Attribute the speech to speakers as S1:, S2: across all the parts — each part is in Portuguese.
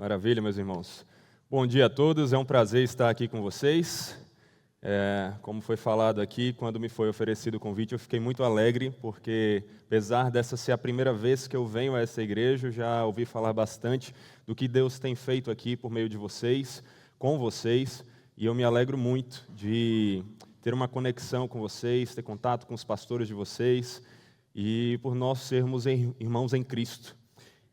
S1: Maravilha, meus irmãos. Bom dia a todos, é um prazer estar aqui com vocês. Como foi falado aqui, quando me foi oferecido o convite, eu fiquei muito alegre, porque apesar dessa ser a primeira vez que eu venho a essa igreja, eu já ouvi falar bastante do que Deus tem feito aqui por meio de vocês, com vocês, e eu me alegro muito de ter uma conexão com vocês, ter contato com os pastores de vocês, e por nós sermos irmãos em Cristo.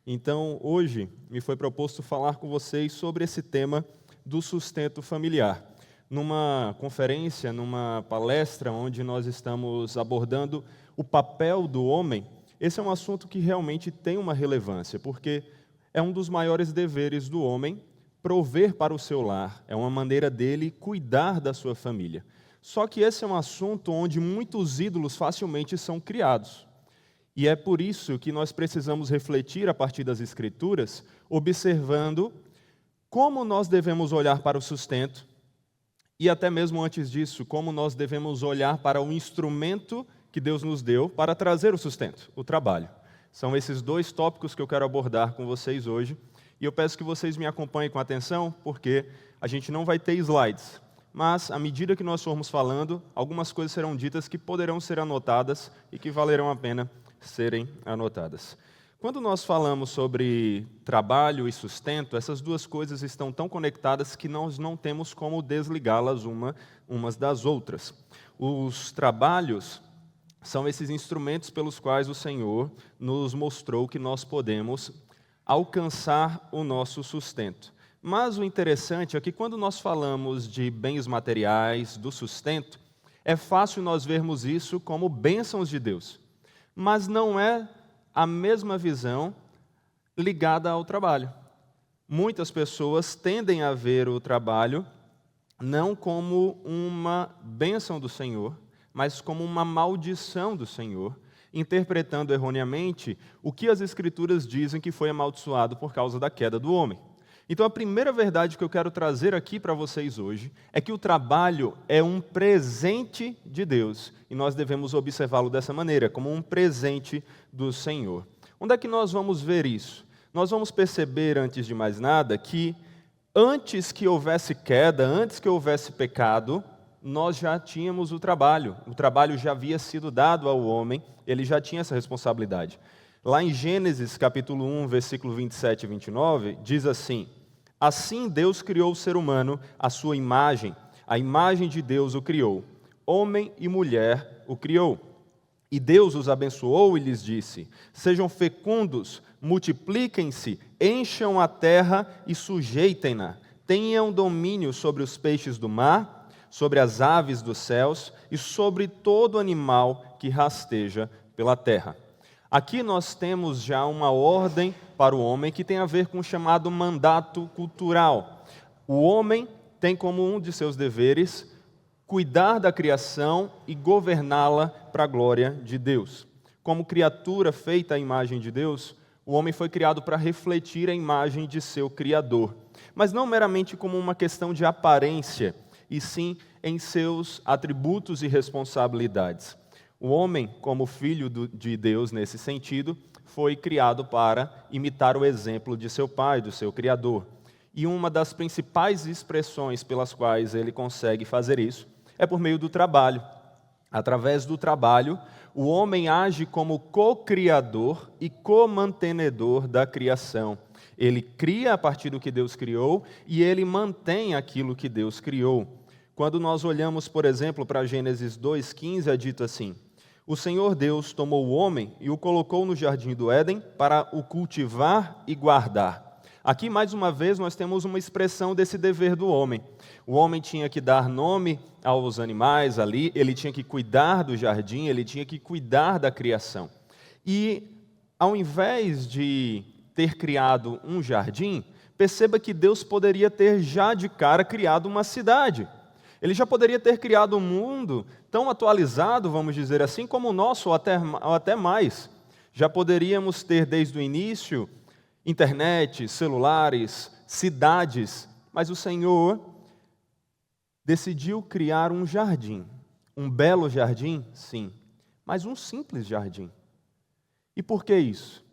S1: Então, hoje, me foi proposto falar com vocês sobre esse tema do sustento familiar. Numa conferência, numa palestra, onde nós estamos abordando o papel do homem, esse é um assunto que realmente tem uma relevância, porque é um dos maiores deveres do homem prover para o seu lar, é uma maneira dele cuidar da sua família. Só que esse é um assunto onde muitos ídolos facilmente são criados. E é por isso que nós precisamos refletir a partir das Escrituras, observando como nós devemos olhar para o sustento e até mesmo antes disso, como nós devemos olhar para o instrumento que Deus nos deu para trazer o sustento, o trabalho. São esses dois tópicos que eu quero abordar com vocês hoje. E eu peço que vocês me acompanhem com atenção, porque a gente não vai ter slides. Mas, à medida que nós formos falando, algumas coisas serão ditas que poderão ser anotadas e que valerão a pena serem anotadas. Quando nós falamos sobre trabalho e sustento, essas duas coisas estão tão conectadas que nós não temos como desligá-las umas das outras. Os trabalhos são esses instrumentos pelos quais o Senhor nos mostrou que nós podemos alcançar o nosso sustento. Mas o interessante é que quando nós falamos de bens materiais, do sustento, é fácil nós vermos isso como bênçãos de Deus. Mas não é a mesma visão ligada ao trabalho. Muitas pessoas tendem a ver o trabalho não como uma bênção do Senhor, mas como uma maldição do Senhor, interpretando erroneamente o que as Escrituras dizem que foi amaldiçoado por causa da queda do homem. Então, a primeira verdade que eu quero trazer aqui para vocês hoje é que o trabalho é um presente de Deus, e nós devemos observá-lo dessa maneira, como um presente do Senhor. Onde é que nós vamos ver isso? Nós vamos perceber, antes de mais nada, que antes que houvesse queda, antes que houvesse pecado, nós já tínhamos o trabalho já havia sido dado ao homem, ele já tinha essa responsabilidade. Lá em Gênesis, capítulo 1, versículo 27 e 29, diz assim: assim Deus criou o ser humano, à sua imagem, a imagem de Deus o criou, homem e mulher o criou. E Deus os abençoou e lhes disse: sejam fecundos, multipliquem-se, encham a terra e sujeitem-na, tenham domínio sobre os peixes do mar, sobre as aves dos céus e sobre todo animal que rasteja pela terra. Aqui nós temos já uma ordem para o homem que tem a ver com o chamado mandato cultural. O homem tem como um de seus deveres cuidar da criação e governá-la para a glória de Deus. Como criatura feita à imagem de Deus, o homem foi criado para refletir a imagem de seu Criador, mas não meramente como uma questão de aparência, e sim em seus atributos e responsabilidades. O homem, como filho de Deus nesse sentido, foi criado para imitar o exemplo de seu pai, do seu Criador. E uma das principais expressões pelas quais ele consegue fazer isso é por meio do trabalho. Através do trabalho, o homem age como co-criador e co-mantenedor da criação. Ele cria a partir do que Deus criou e ele mantém aquilo que Deus criou. Quando nós olhamos, por exemplo, para Gênesis 2,15, é dito assim: o Senhor Deus tomou o homem e o colocou no jardim do Éden para o cultivar e guardar. Aqui, mais uma vez, nós temos uma expressão desse dever do homem. O homem tinha que dar nome aos animais ali, ele tinha que cuidar do jardim, ele tinha que cuidar da criação. E, ao invés de ter criado um jardim, perceba que Deus poderia ter já de cara criado uma cidade. Ele já poderia ter criado um mundo tão atualizado, vamos dizer assim, como o nosso, ou até mais. Já poderíamos ter, desde o início, internet, celulares, cidades, mas o Senhor decidiu criar um jardim. Um belo jardim? Sim, mas um simples jardim. E por que isso?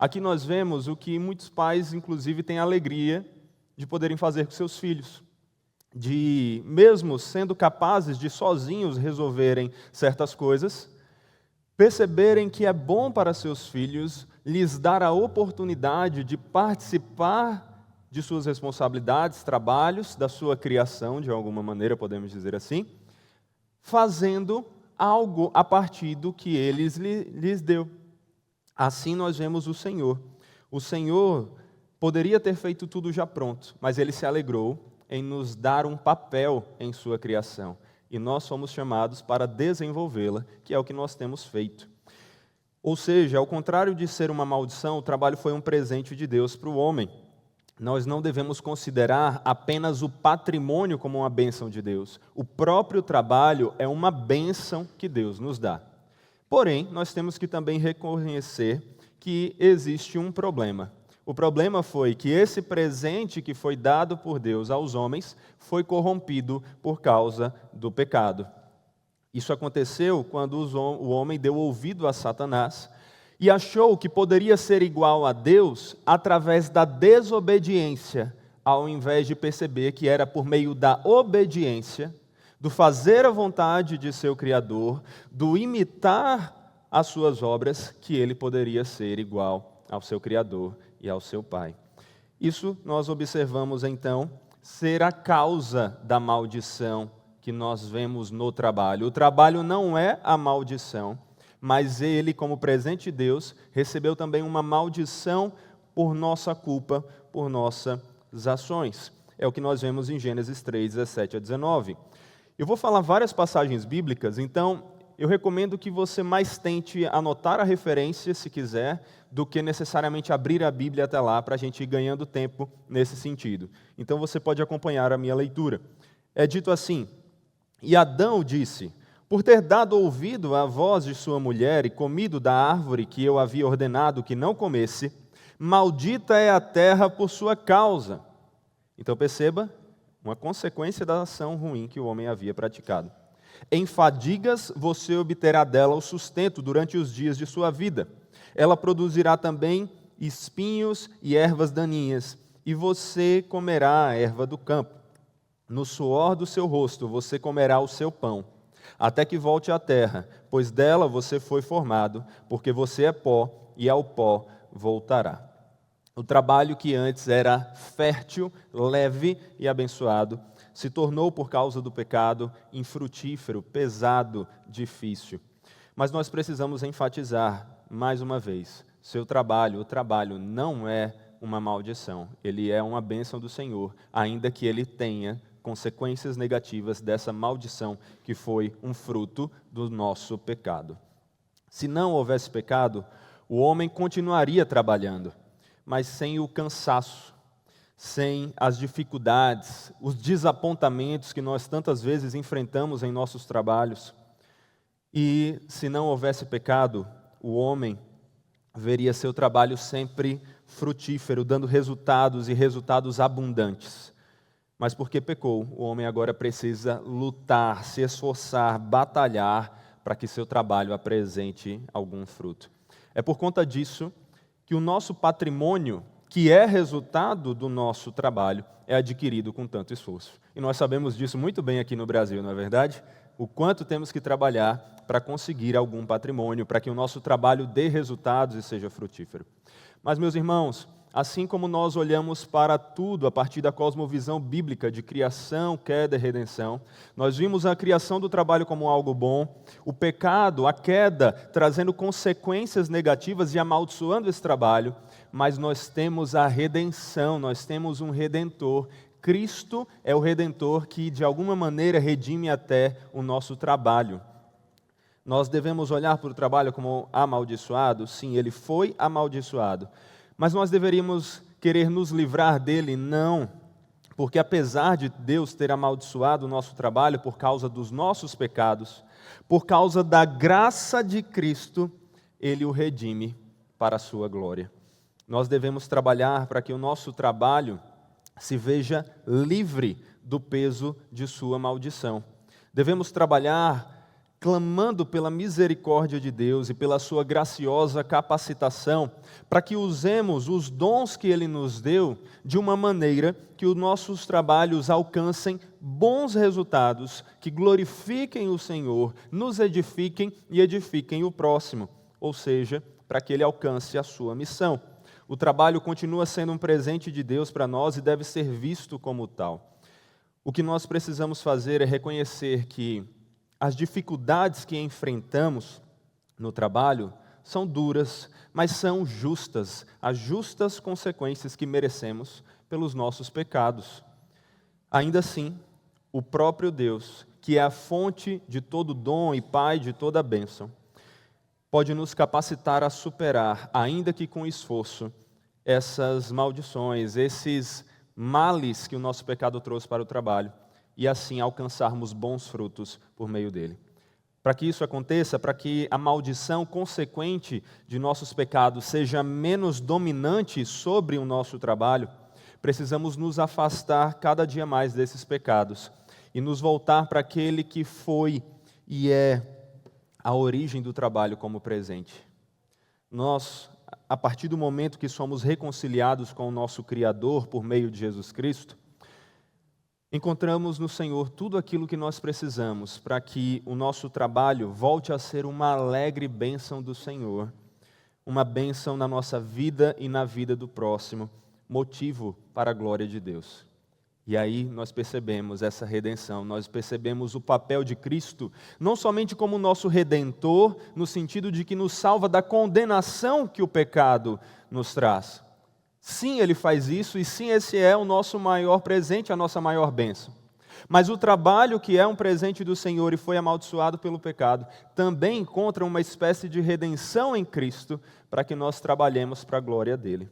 S1: Aqui nós vemos o que muitos pais, inclusive, têm alegria de poderem fazer com seus filhos. De, mesmo sendo capazes de sozinhos resolverem certas coisas, perceberem que é bom para seus filhos lhes dar a oportunidade de participar de suas responsabilidades, trabalhos, da sua criação, de alguma maneira, podemos dizer assim, fazendo algo a partir do que Ele lhes deu. Assim nós vemos o Senhor. O Senhor poderia ter feito tudo já pronto, mas Ele se alegrou em nos dar um papel em sua criação. E nós somos chamados para desenvolvê-la, que é o que nós temos feito. Ou seja, ao contrário de ser uma maldição, o trabalho foi um presente de Deus para o homem. Nós não devemos considerar apenas o patrimônio como uma bênção de Deus. O próprio trabalho é uma bênção que Deus nos dá. Porém, nós temos que também reconhecer que existe um problema. O problema foi que esse presente que foi dado por Deus aos homens foi corrompido por causa do pecado. Isso aconteceu quando o homem deu ouvido a Satanás e achou que poderia ser igual a Deus através da desobediência, ao invés de perceber que era por meio da obediência, do fazer a vontade de seu Criador, do imitar as suas obras, que ele poderia ser igual ao seu Criador e ao seu Pai. Isso nós observamos então ser a causa da maldição que nós vemos no trabalho. O trabalho não é a maldição, mas ele, como presente de Deus, recebeu também uma maldição por nossa culpa, por nossas ações. É o que nós vemos em Gênesis 3, 17 a 19. Eu vou falar várias passagens bíblicas, então eu recomendo que você mais tente anotar a referência, se quiser, do que necessariamente abrir a Bíblia até lá, para a gente ir ganhando tempo nesse sentido. Então você pode acompanhar a minha leitura. É dito assim: E Adão disse: Por ter dado ouvido à voz de sua mulher e comido da árvore que eu havia ordenado que não comesse, maldita é a terra por sua causa. Então perceba, uma consequência da ação ruim que o homem havia praticado. Em fadigas você obterá dela o sustento durante os dias de sua vida. Ela produzirá também espinhos e ervas daninhas, e você comerá a erva do campo. No suor do seu rosto você comerá o seu pão, até que volte à terra, pois dela você foi formado, porque você é pó, e ao pó voltará. O trabalho que antes era fértil, leve e abençoado, se tornou, por causa do pecado, infrutífero, pesado, difícil. Mas nós precisamos enfatizar, mais uma vez, o trabalho não é uma maldição, ele é uma bênção do Senhor, ainda que ele tenha consequências negativas dessa maldição que foi um fruto do nosso pecado. Se não houvesse pecado, o homem continuaria trabalhando, mas sem o cansaço, sem as dificuldades, os desapontamentos que nós tantas vezes enfrentamos em nossos trabalhos. E se não houvesse pecado, o homem veria seu trabalho sempre frutífero, dando resultados e resultados abundantes. Mas porque pecou, o homem agora precisa lutar, se esforçar, batalhar para que seu trabalho apresente algum fruto. É por conta disso que o nosso patrimônio, que é resultado do nosso trabalho, é adquirido com tanto esforço. E nós sabemos disso muito bem aqui no Brasil, não é verdade? O quanto temos que trabalhar para conseguir algum patrimônio, para que o nosso trabalho dê resultados e seja frutífero. Mas, meus irmãos, assim como nós olhamos para tudo a partir da cosmovisão bíblica de criação, queda e redenção, nós vimos a criação do trabalho como algo bom, o pecado, a queda, trazendo consequências negativas e amaldiçoando esse trabalho, mas nós temos a redenção, nós temos um Redentor. Cristo é o Redentor que, de alguma maneira, redime até o nosso trabalho. Nós devemos olhar para o trabalho como amaldiçoado? Sim, ele foi amaldiçoado. Mas nós deveríamos querer nos livrar dele? Não, porque apesar de Deus ter amaldiçoado o nosso trabalho por causa dos nossos pecados, por causa da graça de Cristo, ele o redime para a sua glória. Nós devemos trabalhar para que o nosso trabalho se veja livre do peso de sua maldição. Devemos trabalhar clamando pela misericórdia de Deus e pela sua graciosa capacitação, para que usemos os dons que Ele nos deu de uma maneira que os nossos trabalhos alcancem bons resultados, que glorifiquem o Senhor, nos edifiquem e edifiquem o próximo, ou seja, para que Ele alcance a sua missão. O trabalho continua sendo um presente de Deus para nós e deve ser visto como tal. O que nós precisamos fazer é reconhecer que as dificuldades que enfrentamos no trabalho são duras, mas são justas, as justas consequências que merecemos pelos nossos pecados. Ainda assim, o próprio Deus, que é a fonte de todo dom e Pai de toda bênção, pode nos capacitar a superar, ainda que com esforço, essas maldições, esses males que o nosso pecado trouxe para o trabalho, e assim alcançarmos bons frutos por meio dele. Para que isso aconteça, para que a maldição consequente de nossos pecados seja menos dominante sobre o nosso trabalho, precisamos nos afastar cada dia mais desses pecados e nos voltar para aquele que foi e é a origem do trabalho como presente. Nós, a partir do momento que somos reconciliados com o nosso Criador por meio de Jesus Cristo, encontramos no Senhor tudo aquilo que nós precisamos para que o nosso trabalho volte a ser uma alegre bênção do Senhor, uma bênção na nossa vida e na vida do próximo, motivo para a glória de Deus. E aí nós percebemos essa redenção, nós percebemos o papel de Cristo, não somente como nosso Redentor, no sentido de que nos salva da condenação que o pecado nos traz. Sim, Ele faz isso, e sim, esse é o nosso maior presente, a nossa maior bênção. Mas o trabalho que é um presente do Senhor e foi amaldiçoado pelo pecado, também encontra uma espécie de redenção em Cristo, para que nós trabalhemos para a glória dEle.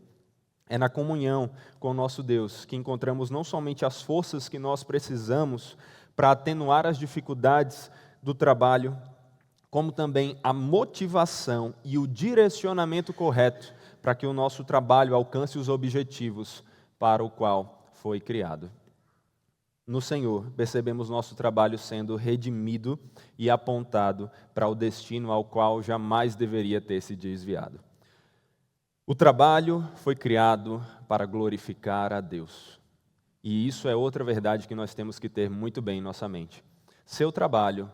S1: É na comunhão com o nosso Deus que encontramos não somente as forças que nós precisamos para atenuar as dificuldades do trabalho, como também a motivação e o direcionamento correto para que o nosso trabalho alcance os objetivos para o qual foi criado. No Senhor, percebemos nosso trabalho sendo redimido e apontado para o destino ao qual jamais deveria ter se desviado. O trabalho foi criado para glorificar a Deus. E isso é outra verdade que nós temos que ter muito bem em nossa mente. Seu trabalho,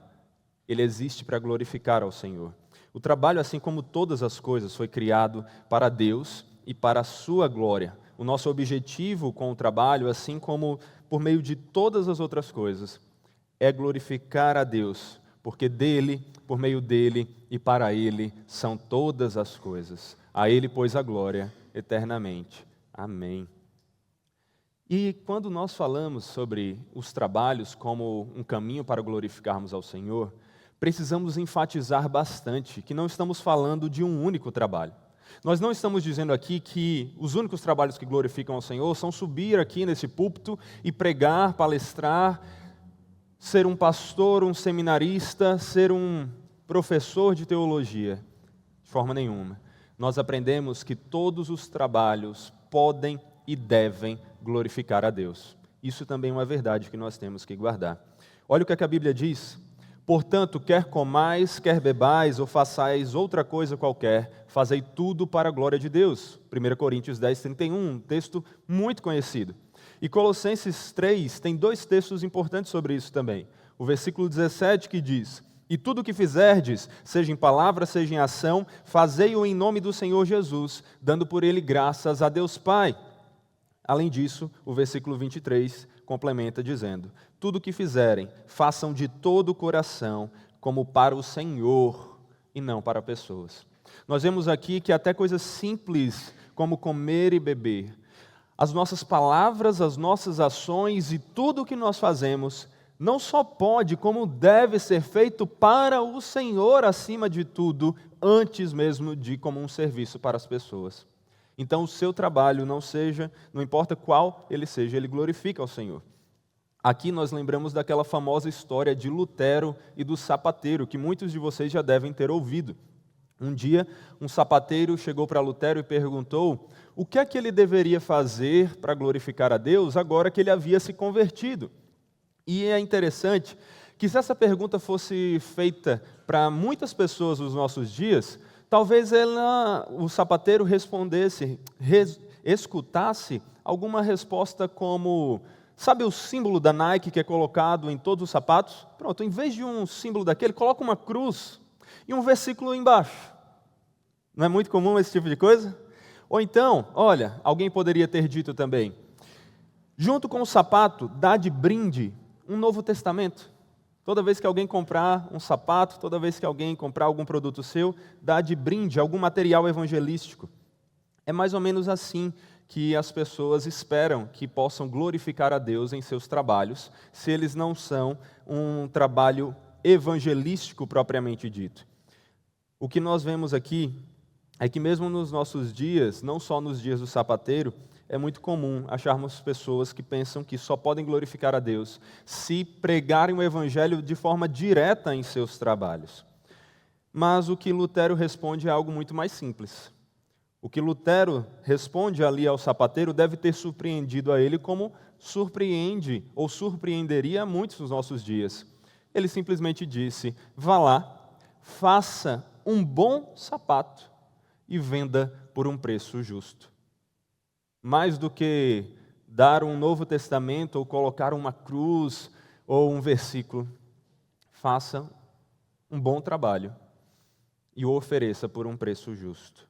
S1: ele existe para glorificar ao Senhor. O trabalho, assim como todas as coisas, foi criado para Deus e para a sua glória. O nosso objetivo com o trabalho, assim como por meio de todas as outras coisas, é glorificar a Deus, porque dele, por meio dele e para ele são todas as coisas. A ele, pois, a glória eternamente. Amém. E quando nós falamos sobre os trabalhos como um caminho para glorificarmos ao Senhor, precisamos enfatizar bastante que não estamos falando de um único trabalho. Nós não estamos dizendo aqui que os únicos trabalhos que glorificam ao Senhor são subir aqui nesse púlpito e pregar, palestrar, ser um pastor, um seminarista, ser um professor de teologia. De forma nenhuma. Nós aprendemos que todos os trabalhos podem e devem glorificar a Deus. Isso também é uma verdade que nós temos que guardar. Olha o que a Bíblia diz. Portanto, quer comais, quer bebais, ou façais outra coisa qualquer, fazei tudo para a glória de Deus. 1 Coríntios 10, 31, um texto muito conhecido. E Colossenses 3 tem dois textos importantes sobre isso também. O versículo 17 que diz: E tudo o que fizerdes, seja em palavra, seja em ação, fazei-o em nome do Senhor Jesus, dando por ele graças a Deus Pai. Além disso, o versículo 23 complementa dizendo: Tudo o que fizerem, façam de todo o coração, como para o Senhor e não para pessoas. Nós vemos aqui que até coisas simples, como comer e beber, as nossas palavras, as nossas ações e tudo o que nós fazemos, não só pode, como deve ser feito para o Senhor acima de tudo, antes mesmo de como um serviço para as pessoas. Então o seu trabalho não importa qual ele seja, ele glorifica ao Senhor. Aqui nós lembramos daquela famosa história de Lutero e do sapateiro, que muitos de vocês já devem ter ouvido. Um dia, um sapateiro chegou para Lutero e perguntou o que é que ele deveria fazer para glorificar a Deus agora que ele havia se convertido. E é interessante que se essa pergunta fosse feita para muitas pessoas nos nossos dias, talvez o sapateiro escutasse alguma resposta como: sabe o símbolo da Nike que é colocado em todos os sapatos? Pronto, em vez de um símbolo daquele, coloca uma cruz e um versículo embaixo. Não é muito comum esse tipo de coisa? Ou então, olha, alguém poderia ter dito também: junto com o sapato, dá de brinde um Novo Testamento. Toda vez que alguém comprar um sapato, toda vez que alguém comprar algum produto seu, dá de brinde algum material evangelístico. É mais ou menos assim que as pessoas esperam que possam glorificar a Deus em seus trabalhos, se eles não são um trabalho evangelístico propriamente dito. O que nós vemos aqui é que mesmo nos nossos dias, não só nos dias do sapateiro, é muito comum acharmos pessoas que pensam que só podem glorificar a Deus se pregarem o Evangelho de forma direta em seus trabalhos. Mas o que Lutero responde é algo muito mais simples. O que Lutero responde ali ao sapateiro deve ter surpreendido a ele como surpreende ou surpreenderia a muitos nos nossos dias. Ele simplesmente disse: vá lá, faça um bom sapato e venda por um preço justo. Mais do que dar um Novo Testamento ou colocar uma cruz ou um versículo, faça um bom trabalho e o ofereça por um preço justo.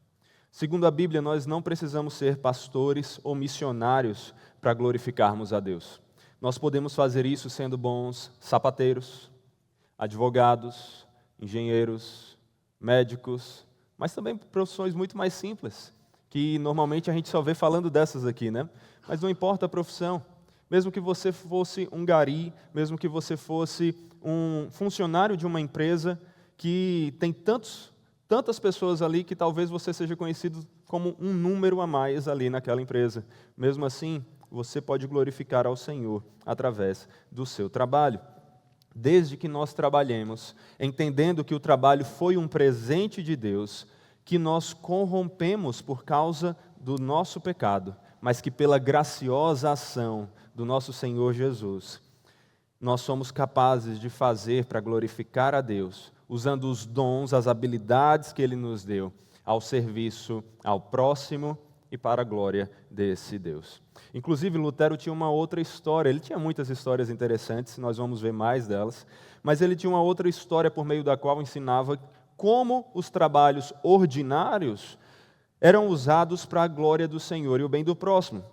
S1: Segundo a Bíblia, nós não precisamos ser pastores ou missionários para glorificarmos a Deus. Nós podemos fazer isso sendo bons sapateiros, advogados, engenheiros, médicos, mas também profissões muito mais simples, que normalmente a gente só vê falando dessas aqui, né? Mas não importa a profissão. Mesmo que você fosse um gari, mesmo que você fosse um funcionário de uma empresa que tem tantas pessoas ali que talvez você seja conhecido como um número a mais ali naquela empresa. Mesmo assim, você pode glorificar ao Senhor através do seu trabalho. Desde que nós trabalhemos, entendendo que o trabalho foi um presente de Deus, que nós corrompemos por causa do nosso pecado, mas que pela graciosa ação do nosso Senhor Jesus, nós somos capazes de fazer para glorificar a Deus, usando os dons, as habilidades que Ele nos deu, ao serviço ao próximo e para a glória desse Deus. Inclusive, Lutero tinha uma outra história, ele tinha muitas histórias interessantes, nós vamos ver mais delas, mas ele tinha uma outra história por meio da qual ensinava como os trabalhos ordinários eram usados para a glória do Senhor e o bem do próximo.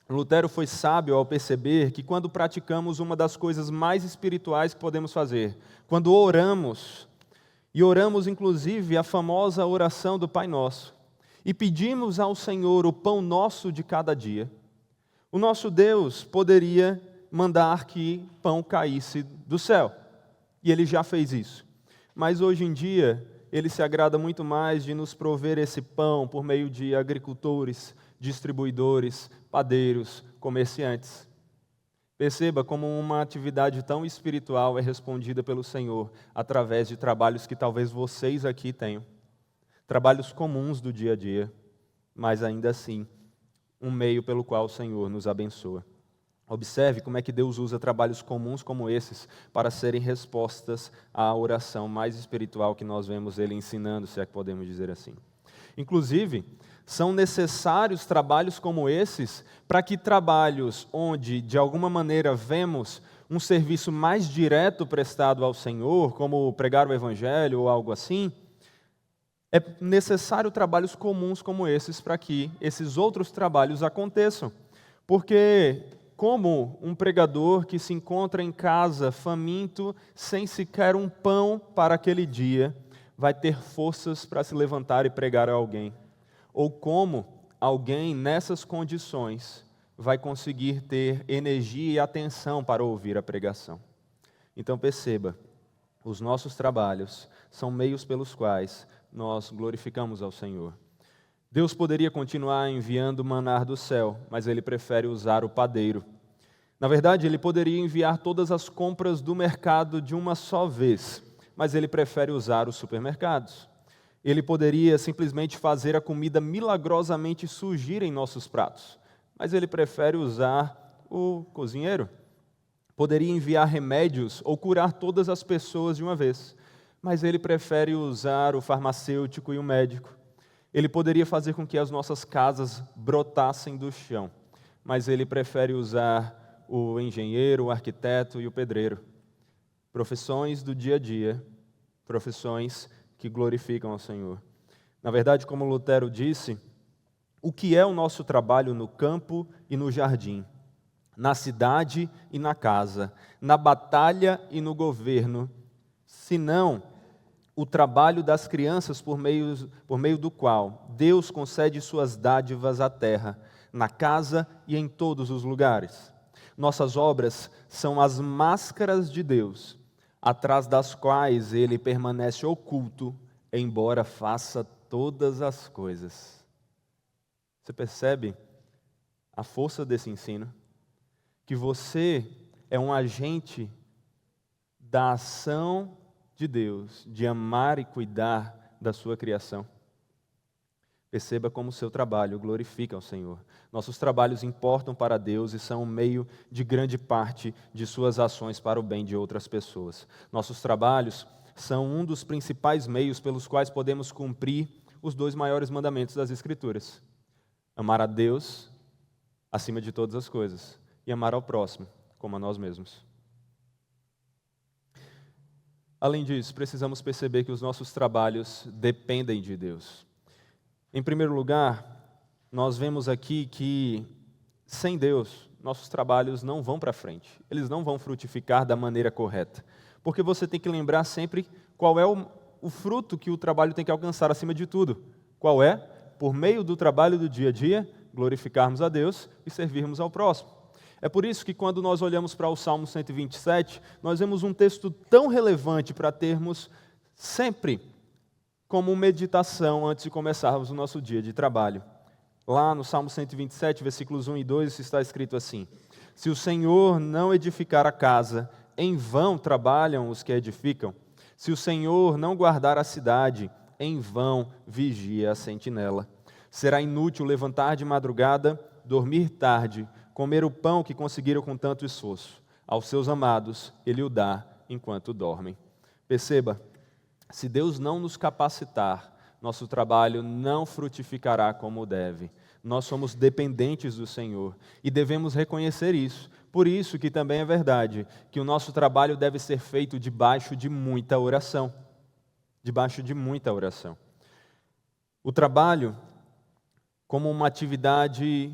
S1: Lutero foi sábio ao perceber que quando praticamos uma das coisas mais espirituais que podemos fazer, quando oramos, e oramos inclusive a famosa oração do Pai Nosso, e pedimos ao Senhor o pão nosso de cada dia, o nosso Deus poderia mandar que pão caísse do céu, e Ele já fez isso. Mas hoje em dia, Ele se agrada muito mais de nos prover esse pão por meio de agricultores, distribuidores, padeiros, comerciantes. Perceba como uma atividade tão espiritual é respondida pelo Senhor através de trabalhos que talvez vocês aqui tenham. Trabalhos comuns do dia a dia, mas ainda assim, um meio pelo qual o Senhor nos abençoa. Observe como é que Deus usa trabalhos comuns como esses para serem respostas à oração mais espiritual que nós vemos Ele ensinando, se é que podemos dizer assim. Inclusive, são necessários trabalhos como esses para que trabalhos onde, de alguma maneira, vemos um serviço mais direto prestado ao Senhor, como pregar o Evangelho ou algo assim, é necessário trabalhos comuns como esses para que esses outros trabalhos aconteçam. Porque como um pregador que se encontra em casa faminto, sem sequer um pão para aquele dia, vai ter forças para se levantar e pregar a alguém? Ou como alguém nessas condições vai conseguir ter energia e atenção para ouvir a pregação? Então perceba, os nossos trabalhos são meios pelos quais nós glorificamos ao Senhor. Deus poderia continuar enviando maná do céu, mas Ele prefere usar o padeiro. Na verdade, Ele poderia enviar todas as compras do mercado de uma só vez, mas Ele prefere usar os supermercados. Ele poderia simplesmente fazer a comida milagrosamente surgir em nossos pratos, mas Ele prefere usar o cozinheiro. Poderia enviar remédios ou curar todas as pessoas de uma vez, mas ele prefere usar o farmacêutico e o médico. Ele poderia fazer com que as nossas casas brotassem do chão, mas ele prefere usar o engenheiro, o arquiteto e o pedreiro. Profissões do dia a dia, profissões que glorificam ao Senhor. Na verdade, como Lutero disse, o que é o nosso trabalho no campo e no jardim, na cidade e na casa, na batalha e no governo, senão o trabalho das crianças por meio do qual Deus concede suas dádivas à terra, na casa e em todos os lugares. Nossas obras são as máscaras de Deus, atrás das quais Ele permanece oculto, embora faça todas as coisas. Você percebe a força desse ensino? Que você é um agente da ação de Deus, de amar e cuidar da sua criação. Perceba como o seu trabalho glorifica ao Senhor. Nossos trabalhos importam para Deus e são um meio de grande parte de suas ações para o bem de outras pessoas. Nossos trabalhos são um dos principais meios pelos quais podemos cumprir os 2 maiores mandamentos das Escrituras: amar a Deus acima de todas as coisas e amar ao próximo como a nós mesmos. Além disso, precisamos perceber que os nossos trabalhos dependem de Deus. Em primeiro lugar, nós vemos aqui que, sem Deus, nossos trabalhos não vão para frente. Eles não vão frutificar da maneira correta. Porque você tem que lembrar sempre qual é o fruto que o trabalho tem que alcançar acima de tudo. Qual é? Por meio do trabalho do dia a dia, glorificarmos a Deus e servirmos ao próximo. É por isso que quando nós olhamos para o Salmo 127, nós vemos um texto tão relevante para termos sempre como meditação antes de começarmos o nosso dia de trabalho. Lá no Salmo 127, versículos 1 e 2, está escrito assim: se o Senhor não edificar a casa, em vão trabalham os que a edificam. Se o Senhor não guardar a cidade, em vão vigia a sentinela. Será inútil levantar de madrugada, dormir tarde, comer o pão que conseguiram com tanto esforço. Aos seus amados Ele o dá enquanto dormem. Perceba, se Deus não nos capacitar, nosso trabalho não frutificará como deve. Nós somos dependentes do Senhor e devemos reconhecer isso. Por isso que também é verdade que o nosso trabalho deve ser feito debaixo de muita oração. Debaixo de muita oração. O trabalho, como uma atividade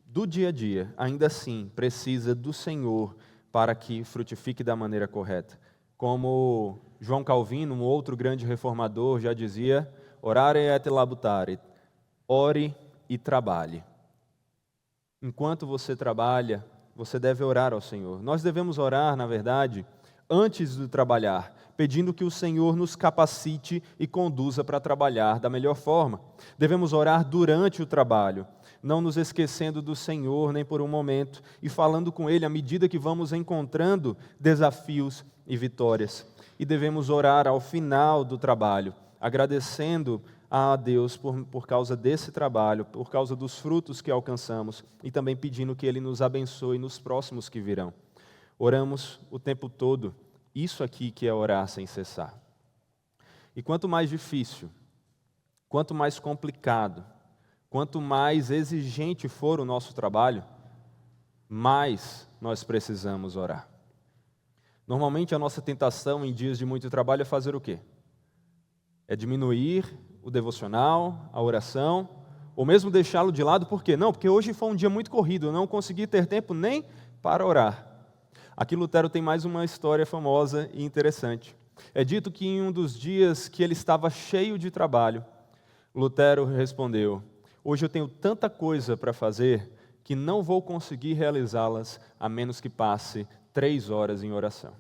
S1: do dia a dia, ainda assim precisa do Senhor para que frutifique da maneira correta. Como João Calvino, um outro grande reformador, já dizia: orare et labutare, ore e trabalhe. Enquanto você trabalha, você deve orar ao Senhor. Nós devemos orar, na verdade, antes de trabalhar, pedindo que o Senhor nos capacite e conduza para trabalhar da melhor forma. Devemos orar durante o trabalho, não nos esquecendo do Senhor nem por um momento, e falando com Ele à medida que vamos encontrando desafios e vitórias. E devemos orar ao final do trabalho, agradecendo a Deus por causa desse trabalho, por causa dos frutos que alcançamos, e também pedindo que Ele nos abençoe nos próximos que virão. Oramos o tempo todo, isso aqui que é orar sem cessar. E quanto mais difícil, quanto mais complicado, quanto mais exigente for o nosso trabalho, mais nós precisamos orar. Normalmente a nossa tentação em dias de muito trabalho é fazer o quê? É diminuir o devocional, a oração, ou mesmo deixá-lo de lado. Por quê? Não, porque hoje foi um dia muito corrido, eu não consegui ter tempo nem para orar. Aqui Lutero tem mais uma história famosa e interessante. É dito que em um dos dias que ele estava cheio de trabalho, Lutero respondeu: hoje eu tenho tanta coisa para fazer que não vou conseguir realizá-las a menos que passe 3 horas em oração.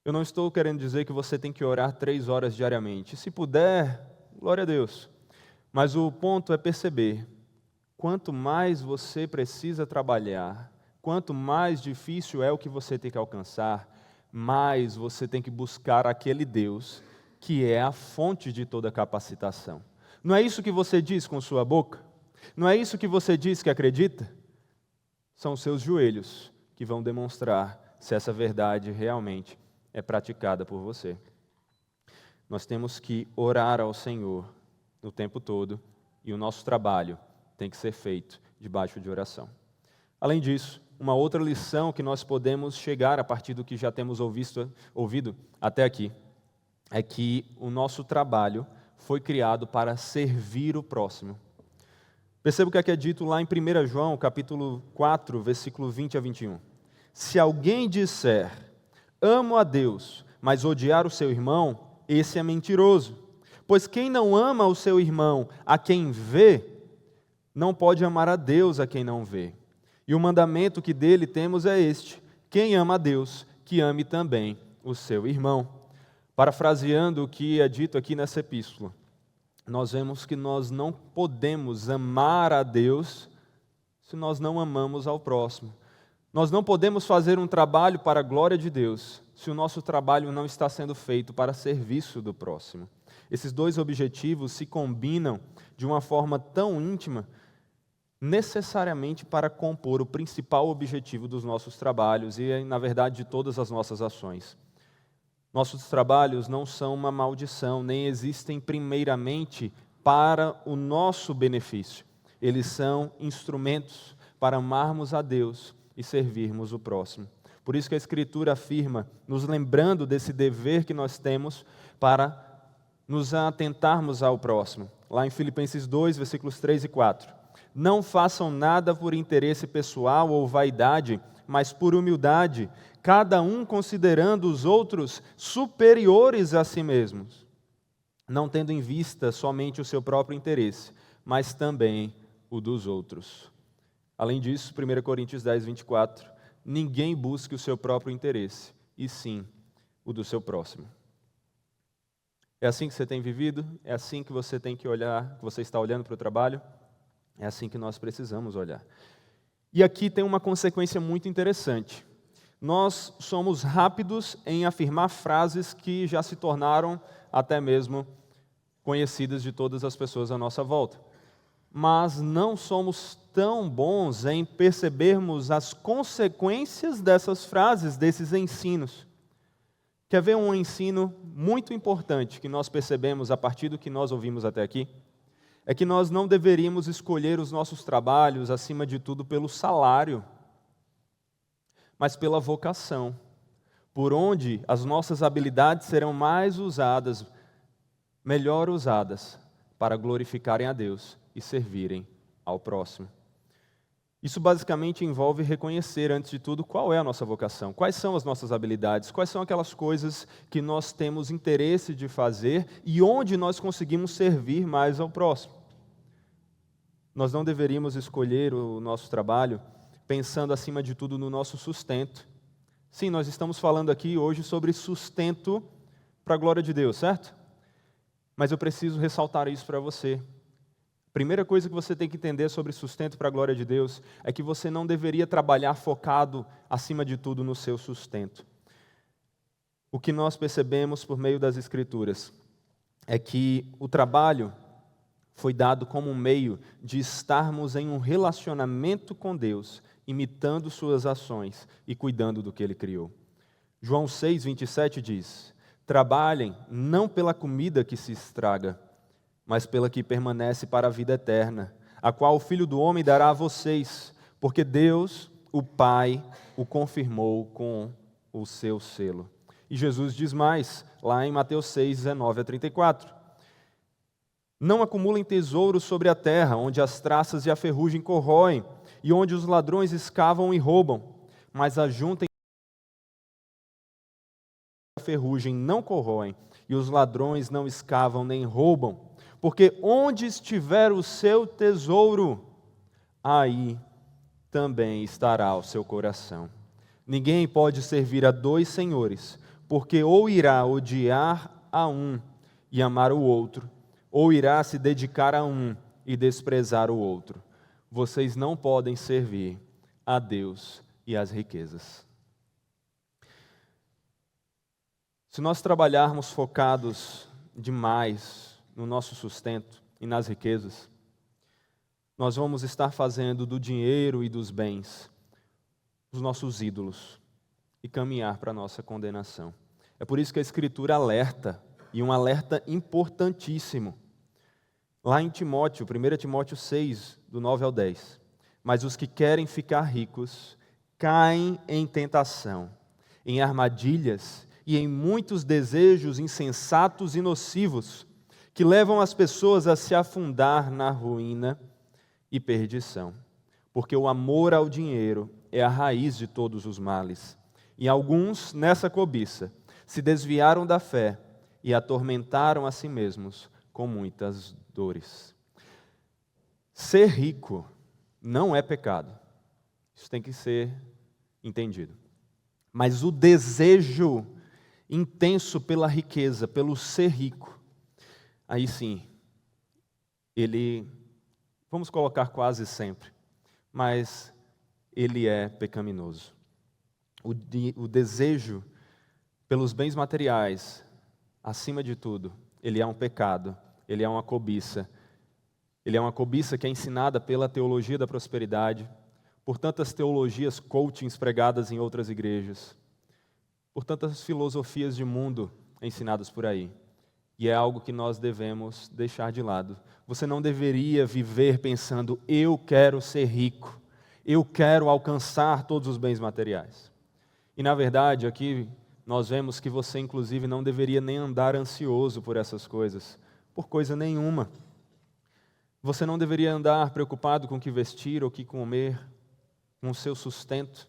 S1: Eu não estou querendo dizer que você tem que orar 3 horas diariamente. Se puder, glória a Deus. Mas o ponto é perceber, quanto mais você precisa trabalhar, quanto mais difícil é o que você tem que alcançar, mais você tem que buscar aquele Deus que é a fonte de toda capacitação. Não é isso que você diz com sua boca? Não é isso que você diz que acredita? São os seus joelhos que vão demonstrar se essa verdade realmente é praticada por você. Nós temos que orar ao Senhor o tempo todo e o nosso trabalho tem que ser feito debaixo de oração. Além disso, uma outra lição que nós podemos chegar a partir do que já temos ouvido até aqui é que o nosso trabalho foi criado para servir o próximo. Perceba o que é dito lá em 1 João, capítulo 4, versículo 20 a 21. Se alguém disser, amo a Deus, mas odiar o seu irmão, esse é mentiroso. Pois quem não ama o seu irmão a quem vê, não pode amar a Deus a quem não vê. E o mandamento que dele temos é este: quem ama a Deus, que ame também o seu irmão. Parafraseando o que é dito aqui nessa epístola, nós vemos que nós não podemos amar a Deus se nós não amamos ao próximo. Nós não podemos fazer um trabalho para a glória de Deus se o nosso trabalho não está sendo feito para serviço do próximo. Esses dois objetivos se combinam de uma forma tão íntima, necessariamente para compor o principal objetivo dos nossos trabalhos e, na verdade, de todas as nossas ações. Nossos trabalhos não são uma maldição, nem existem primeiramente para o nosso benefício. Eles são instrumentos para amarmos a Deus e servirmos o próximo. Por isso que a Escritura afirma, nos lembrando desse dever que nós temos para nos atentarmos ao próximo. Lá em Filipenses 2, versículos 3 e 4. Não façam nada por interesse pessoal ou vaidade, mas por humildade, cada um considerando os outros superiores a si mesmos, não tendo em vista somente o seu próprio interesse, mas também o dos outros. Além disso, 1 Coríntios 10, 24, ninguém busque o seu próprio interesse, e sim o do seu próximo. É assim que você tem vivido? É assim que você tem que olhar, que você está olhando para o trabalho? É assim que nós precisamos olhar. E aqui tem uma consequência muito interessante. Nós somos rápidos em afirmar frases que já se tornaram até mesmo conhecidas de todas as pessoas à nossa volta. Mas não somos tão bons em percebermos as consequências dessas frases, desses ensinos. Quer ver um ensino muito importante que nós percebemos a partir do que nós ouvimos até aqui? É que nós não deveríamos escolher os nossos trabalhos, acima de tudo, pelo salário, mas pela vocação, por onde as nossas habilidades serão mais usadas, melhor usadas, para glorificarem a Deus e servirem ao próximo. Isso basicamente envolve reconhecer, antes de tudo, qual é a nossa vocação, quais são as nossas habilidades, quais são aquelas coisas que nós temos interesse de fazer e onde nós conseguimos servir mais ao próximo. Nós não deveríamos escolher o nosso trabalho pensando, acima de tudo, no nosso sustento. Sim, nós estamos falando aqui hoje sobre sustento para a glória de Deus, certo? Mas eu preciso ressaltar isso para você. Primeira coisa que você tem que entender sobre sustento para a glória de Deus é que você não deveria trabalhar focado, acima de tudo, no seu sustento. O que nós percebemos por meio das Escrituras é que o trabalho foi dado como um meio de estarmos em um relacionamento com Deus, imitando suas ações e cuidando do que Ele criou. João 6, 27 diz: trabalhem não pela comida que se estraga, mas pela que permanece para a vida eterna, a qual o Filho do Homem dará a vocês, porque Deus, o Pai, o confirmou com o seu selo. E Jesus diz mais, lá em Mateus 6, 19 a 34. Não acumulem tesouros sobre a terra, onde as traças e a ferrugem corroem, e onde os ladrões escavam e roubam, mas ajuntem a ferrugem não corroem, e os ladrões não escavam nem roubam, porque onde estiver o seu tesouro, aí também estará o seu coração. Ninguém pode servir a dois senhores, porque ou irá odiar a um e amar o outro, ou irá se dedicar a um e desprezar o outro. Vocês não podem servir a Deus e às riquezas. Se nós trabalharmos focados demais no nosso sustento e nas riquezas, nós vamos estar fazendo do dinheiro e dos bens os nossos ídolos e caminhar para a nossa condenação. É por isso que a Escritura alerta, e um alerta importantíssimo. Lá em Timóteo, 1 Timóteo 6, do 9 ao 10. Mas os que querem ficar ricos caem em tentação, em armadilhas e em muitos desejos insensatos e nocivos, que levam as pessoas a se afundar na ruína e perdição. Porque o amor ao dinheiro é a raiz de todos os males. E alguns, nessa cobiça, se desviaram da fé e atormentaram a si mesmos com muitas dores. Ser rico não é pecado. Isso tem que ser entendido. Mas o desejo intenso pela riqueza, pelo ser rico, aí sim, vamos colocar quase sempre, mas ele é pecaminoso. O desejo pelos bens materiais, acima de tudo, ele é um pecado, ele é uma cobiça. Ele é uma cobiça que é ensinada pela teologia da prosperidade, por tantas teologias coachings pregadas em outras igrejas, por tantas filosofias de mundo ensinadas por aí. E é algo que nós devemos deixar de lado. Você não deveria viver pensando, eu quero ser rico, eu quero alcançar todos os bens materiais. E na verdade, aqui nós vemos que você inclusive não deveria nem andar ansioso por essas coisas, por coisa nenhuma. Você não deveria andar preocupado com o que vestir ou o que comer, com o seu sustento.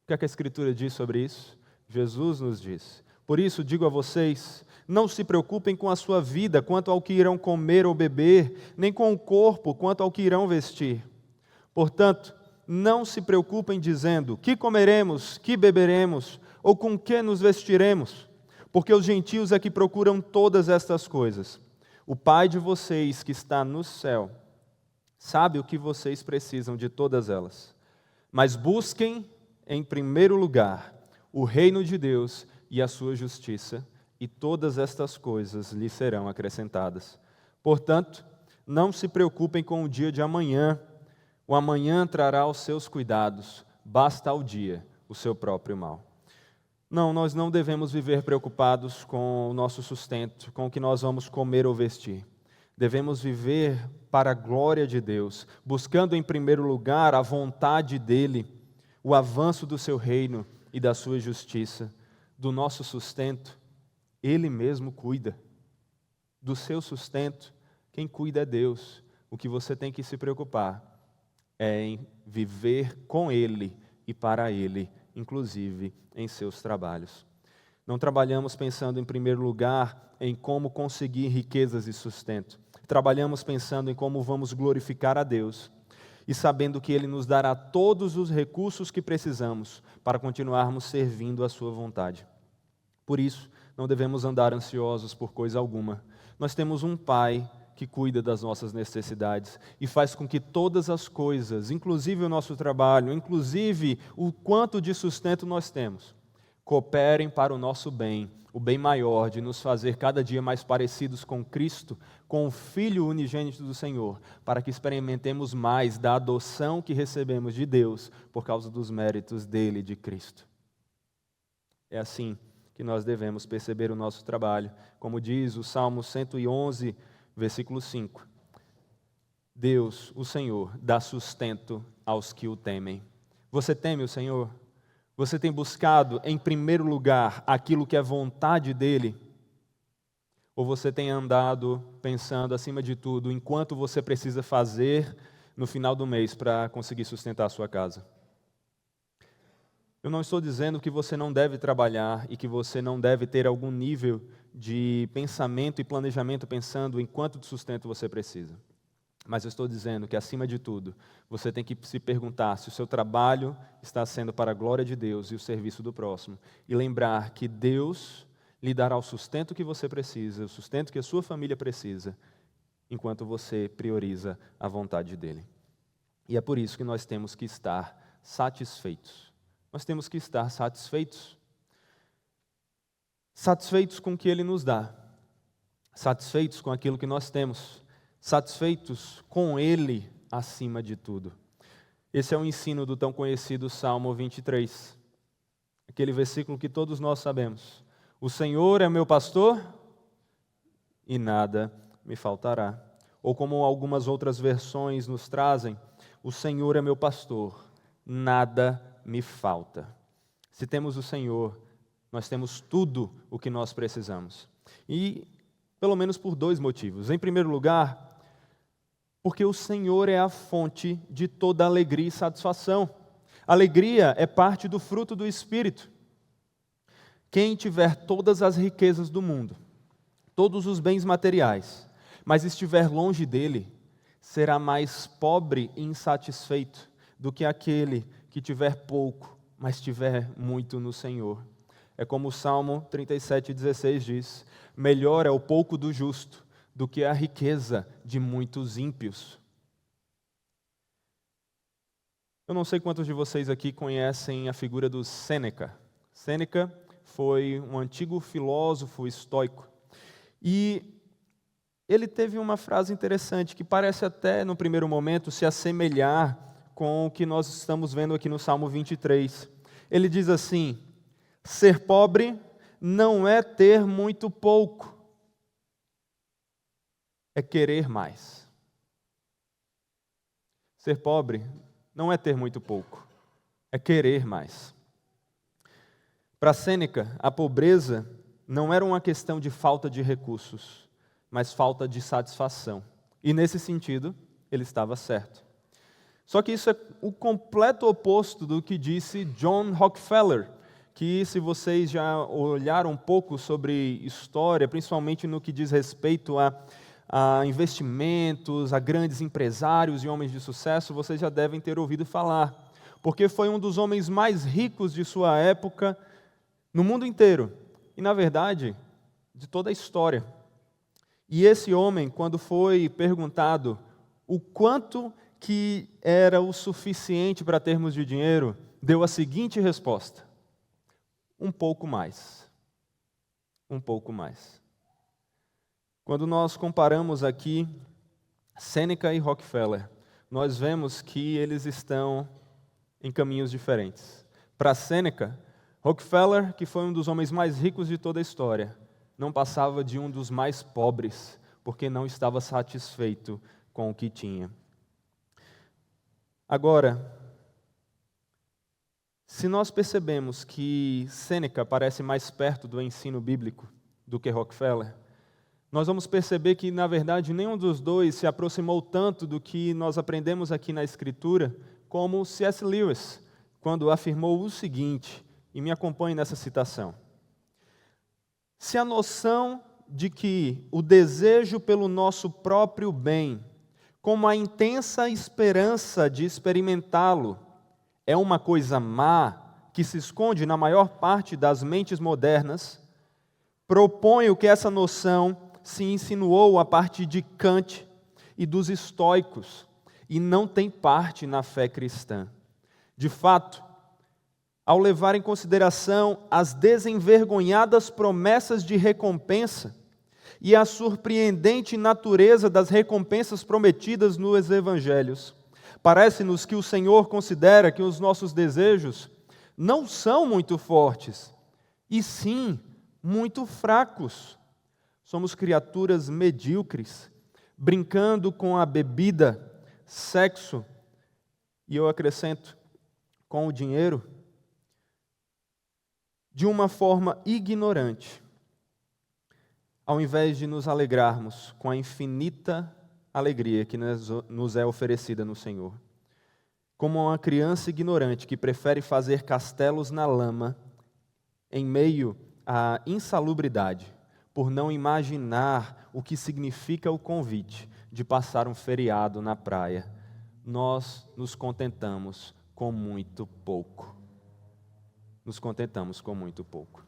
S1: O que é que a Escritura diz sobre isso? Jesus nos diz. Por isso digo a vocês, não se preocupem com a sua vida quanto ao que irão comer ou beber, nem com o corpo quanto ao que irão vestir. Portanto, não se preocupem dizendo, que comeremos, que beberemos, ou com que nos vestiremos, porque os gentios é que procuram todas estas coisas. O Pai de vocês que está no céu sabe o que vocês precisam de todas elas. Mas busquem, em primeiro lugar, o reino de Deus e a sua justiça, e todas estas coisas lhes serão acrescentadas. Portanto, não se preocupem com o dia de amanhã. O amanhã trará os seus cuidados, basta ao dia o seu próprio mal. Não, nós não devemos viver preocupados com o nosso sustento, com o que nós vamos comer ou vestir. Devemos viver para a glória de Deus, buscando em primeiro lugar a vontade dEle, o avanço do seu reino e da sua justiça. Do nosso sustento, Ele mesmo cuida. Do seu sustento, quem cuida é Deus. O que você tem que se preocupar é em viver com Ele e para Ele, inclusive em seus trabalhos. Não trabalhamos pensando em primeiro lugar em como conseguir riquezas e sustento. Trabalhamos pensando em como vamos glorificar a Deus e sabendo que Ele nos dará todos os recursos que precisamos para continuarmos servindo a sua vontade. Por isso, não devemos andar ansiosos por coisa alguma. Nós temos um Pai que cuida das nossas necessidades e faz com que todas as coisas, inclusive o nosso trabalho, inclusive o quanto de sustento nós temos, cooperem para o nosso bem, o bem maior de nos fazer cada dia mais parecidos com Cristo, com o Filho unigênito do Senhor, para que experimentemos mais da adoção que recebemos de Deus por causa dos méritos dele, de Cristo. É assim que nós devemos perceber o nosso trabalho. Como diz o Salmo 111, versículo 5. Deus, o Senhor, dá sustento aos que o temem. Você teme o Senhor? Você tem buscado, em primeiro lugar, aquilo que é vontade dEle? Ou você tem andado pensando, acima de tudo, em quanto você precisa fazer no final do mês para conseguir sustentar a sua casa? Eu não estou dizendo que você não deve trabalhar e que você não deve ter algum nível de pensamento e planejamento pensando em quanto de sustento você precisa. Mas eu estou dizendo que, acima de tudo, você tem que se perguntar se o seu trabalho está sendo para a glória de Deus e o serviço do próximo. E lembrar que Deus lhe dará o sustento que você precisa, o sustento que a sua família precisa, enquanto você prioriza a vontade dEle. E é por isso que nós temos que estar satisfeitos. Nós temos que estar satisfeitos. Satisfeitos com o que Ele nos dá. Satisfeitos com aquilo que nós temos. Satisfeitos com Ele acima de tudo. Esse é o ensino do tão conhecido Salmo 23, aquele versículo que todos nós sabemos. O Senhor é meu pastor e nada me faltará. Ou como algumas outras versões nos trazem, o Senhor é meu pastor, nada me falta. Se temos o Senhor, nós temos tudo o que nós precisamos. E pelo menos por dois motivos. Em primeiro lugar, porque o Senhor é a fonte de toda alegria e satisfação. Alegria é parte do fruto do Espírito. Quem tiver todas as riquezas do mundo, todos os bens materiais, mas estiver longe dele, será mais pobre e insatisfeito do que aquele que tiver pouco, mas tiver muito no Senhor. É como o Salmo 37,16 diz: melhor é o pouco do justo do que a riqueza de muitos ímpios. Eu não sei quantos de vocês aqui conhecem a figura do Sêneca. Sêneca foi um antigo filósofo estoico. E ele teve uma frase interessante que parece até, no primeiro momento, se assemelhar com o que nós estamos vendo aqui no Salmo 23. Ele diz assim: ser pobre não é ter muito pouco, é querer mais. Ser pobre não é ter muito pouco, é querer mais. Para Sêneca, a pobreza não era uma questão de falta de recursos, mas falta de satisfação. E nesse sentido, ele estava certo. Só que isso é o completo oposto do que disse John Rockefeller, que, se vocês já olharam um pouco sobre história, principalmente no que diz respeito a investimentos, a grandes empresários e homens de sucesso, vocês já devem ter ouvido falar, porque foi um dos homens mais ricos de sua época no mundo inteiro, e na verdade, de toda a história. E esse homem, quando foi perguntado o quanto que era o suficiente para termos de dinheiro, deu a seguinte resposta: um pouco mais. Um pouco mais. Quando nós comparamos aqui Sêneca e Rockefeller, nós vemos que eles estão em caminhos diferentes. Para Sêneca, Rockefeller, que foi um dos homens mais ricos de toda a história, não passava de um dos mais pobres, porque não estava satisfeito com o que tinha. Agora, se nós percebemos que Sêneca parece mais perto do ensino bíblico do que Rockefeller, nós vamos perceber que, na verdade, nenhum dos dois se aproximou tanto do que nós aprendemos aqui na Escritura como C.S. Lewis, quando afirmou o seguinte, e me acompanhe nessa citação: se a noção de que o desejo pelo nosso próprio bem, como a intensa esperança de experimentá-lo, é uma coisa má que se esconde na maior parte das mentes modernas, proponho que essa noção se insinuou a partir de Kant e dos estoicos e não tem parte na fé cristã. De fato, ao levar em consideração as desenvergonhadas promessas de recompensa e a surpreendente natureza das recompensas prometidas nos evangelhos, parece-nos que o Senhor considera que os nossos desejos não são muito fortes, e sim muito fracos. Somos criaturas medíocres, brincando com a bebida, sexo, e eu acrescento, com o dinheiro, de uma forma ignorante, ao invés de nos alegrarmos com a infinita alegria que nos é oferecida no Senhor. Como uma criança ignorante que prefere fazer castelos na lama em meio à insalubridade, por não imaginar o que significa o convite de passar um feriado na praia, nós nos contentamos com muito pouco. Nos contentamos com muito pouco.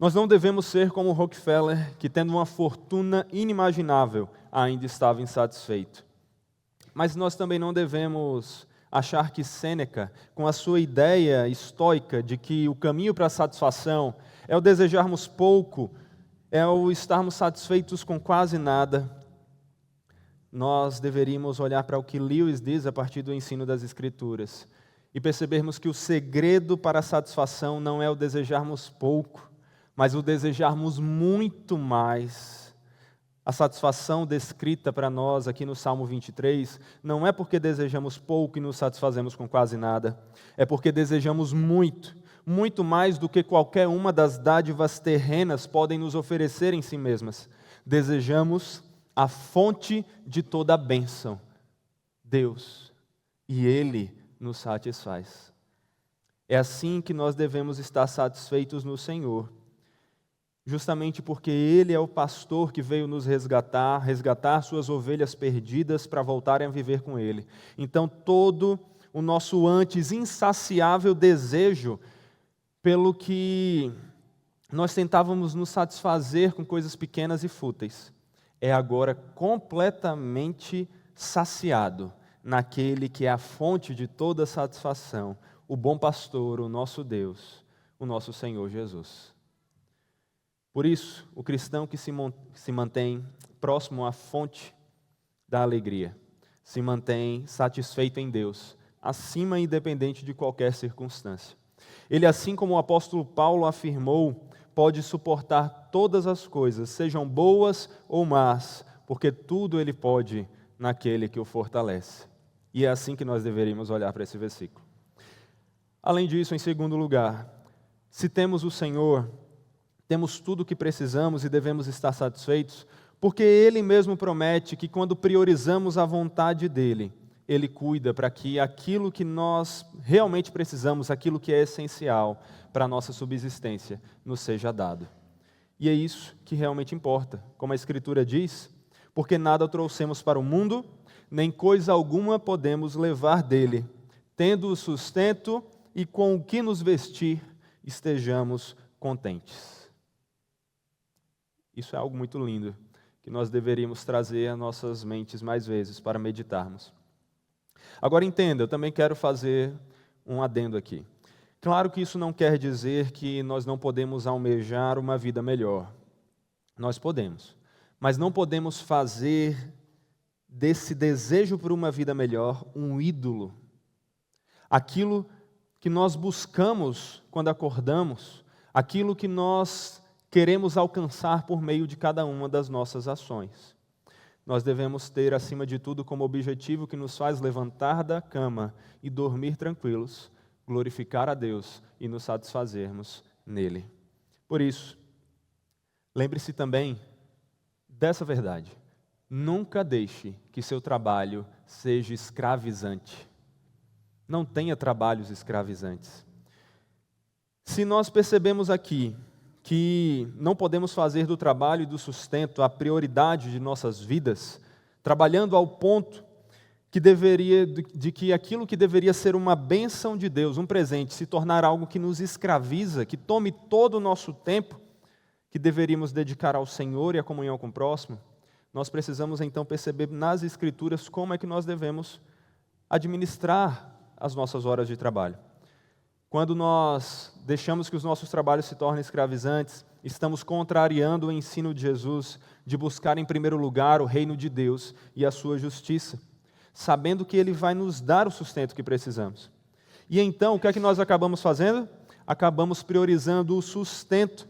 S1: Nós não devemos ser como Rockefeller, que tendo uma fortuna inimaginável, ainda estava insatisfeito. Mas nós também não devemos achar que Sêneca, com a sua ideia estoica de que o caminho para a satisfação é o desejarmos pouco, é o estarmos satisfeitos com quase nada, nós deveríamos olhar para o que Lewis diz a partir do ensino das Escrituras e percebermos que o segredo para a satisfação não é o desejarmos pouco, mas o desejarmos muito mais. A satisfação descrita para nós aqui no Salmo 23 não é porque desejamos pouco e nos satisfazemos com quase nada, é porque desejamos muito, muito mais do que qualquer uma das dádivas terrenas podem nos oferecer em si mesmas. Desejamos a fonte de toda a bênção, Deus, e Ele nos satisfaz. É assim que nós devemos estar satisfeitos no Senhor, justamente porque Ele é o pastor que veio nos resgatar suas ovelhas perdidas para voltarem a viver com Ele. Então todo o nosso antes insaciável desejo pelo que nós tentávamos nos satisfazer com coisas pequenas e fúteis, é agora completamente saciado naquele que é a fonte de toda satisfação, o bom pastor, o nosso Deus, o nosso Senhor Jesus. Por isso, o cristão que se mantém próximo à fonte da alegria, se mantém satisfeito em Deus, acima e independente de qualquer circunstância. Ele, assim como o apóstolo Paulo afirmou, pode suportar todas as coisas, sejam boas ou más, porque tudo ele pode naquele que o fortalece. E é assim que nós deveríamos olhar para esse versículo. Além disso, em segundo lugar, se temos o Senhor, temos tudo o que precisamos e devemos estar satisfeitos, porque Ele mesmo promete que quando priorizamos a vontade dEle, Ele cuida para que aquilo que nós realmente precisamos, aquilo que é essencial para a nossa subsistência, nos seja dado. E é isso que realmente importa, como a Escritura diz, porque nada trouxemos para o mundo, nem coisa alguma podemos levar dele. Tendo o sustento e com o que nos vestir, estejamos contentes. Isso é algo muito lindo, que nós deveríamos trazer às nossas mentes mais vezes para meditarmos. Agora entenda, eu também quero fazer um adendo aqui. Claro que isso não quer dizer que nós não podemos almejar uma vida melhor. Nós podemos, mas não podemos fazer desse desejo por uma vida melhor um ídolo. Aquilo que nós buscamos quando acordamos, aquilo que nós queremos alcançar por meio de cada uma das nossas ações. Nós devemos ter, acima de tudo, como objetivo que nos faz levantar da cama e dormir tranquilos, glorificar a Deus e nos satisfazermos nele. Por isso, lembre-se também dessa verdade. Nunca deixe que seu trabalho seja escravizante. Não tenha trabalhos escravizantes. Se nós percebemos aqui que não podemos fazer do trabalho e do sustento a prioridade de nossas vidas, trabalhando ao ponto de que aquilo que deveria ser uma bênção de Deus, um presente, se tornar algo que nos escraviza, que tome todo o nosso tempo, que deveríamos dedicar ao Senhor e à comunhão com o próximo, nós precisamos então perceber nas Escrituras como é que nós devemos administrar as nossas horas de trabalho. Quando nós deixamos que os nossos trabalhos se tornem escravizantes, estamos contrariando o ensino de Jesus de buscar em primeiro lugar o reino de Deus e a sua justiça, sabendo que Ele vai nos dar o sustento que precisamos. E então, o que é que nós acabamos fazendo? Acabamos priorizando o sustento,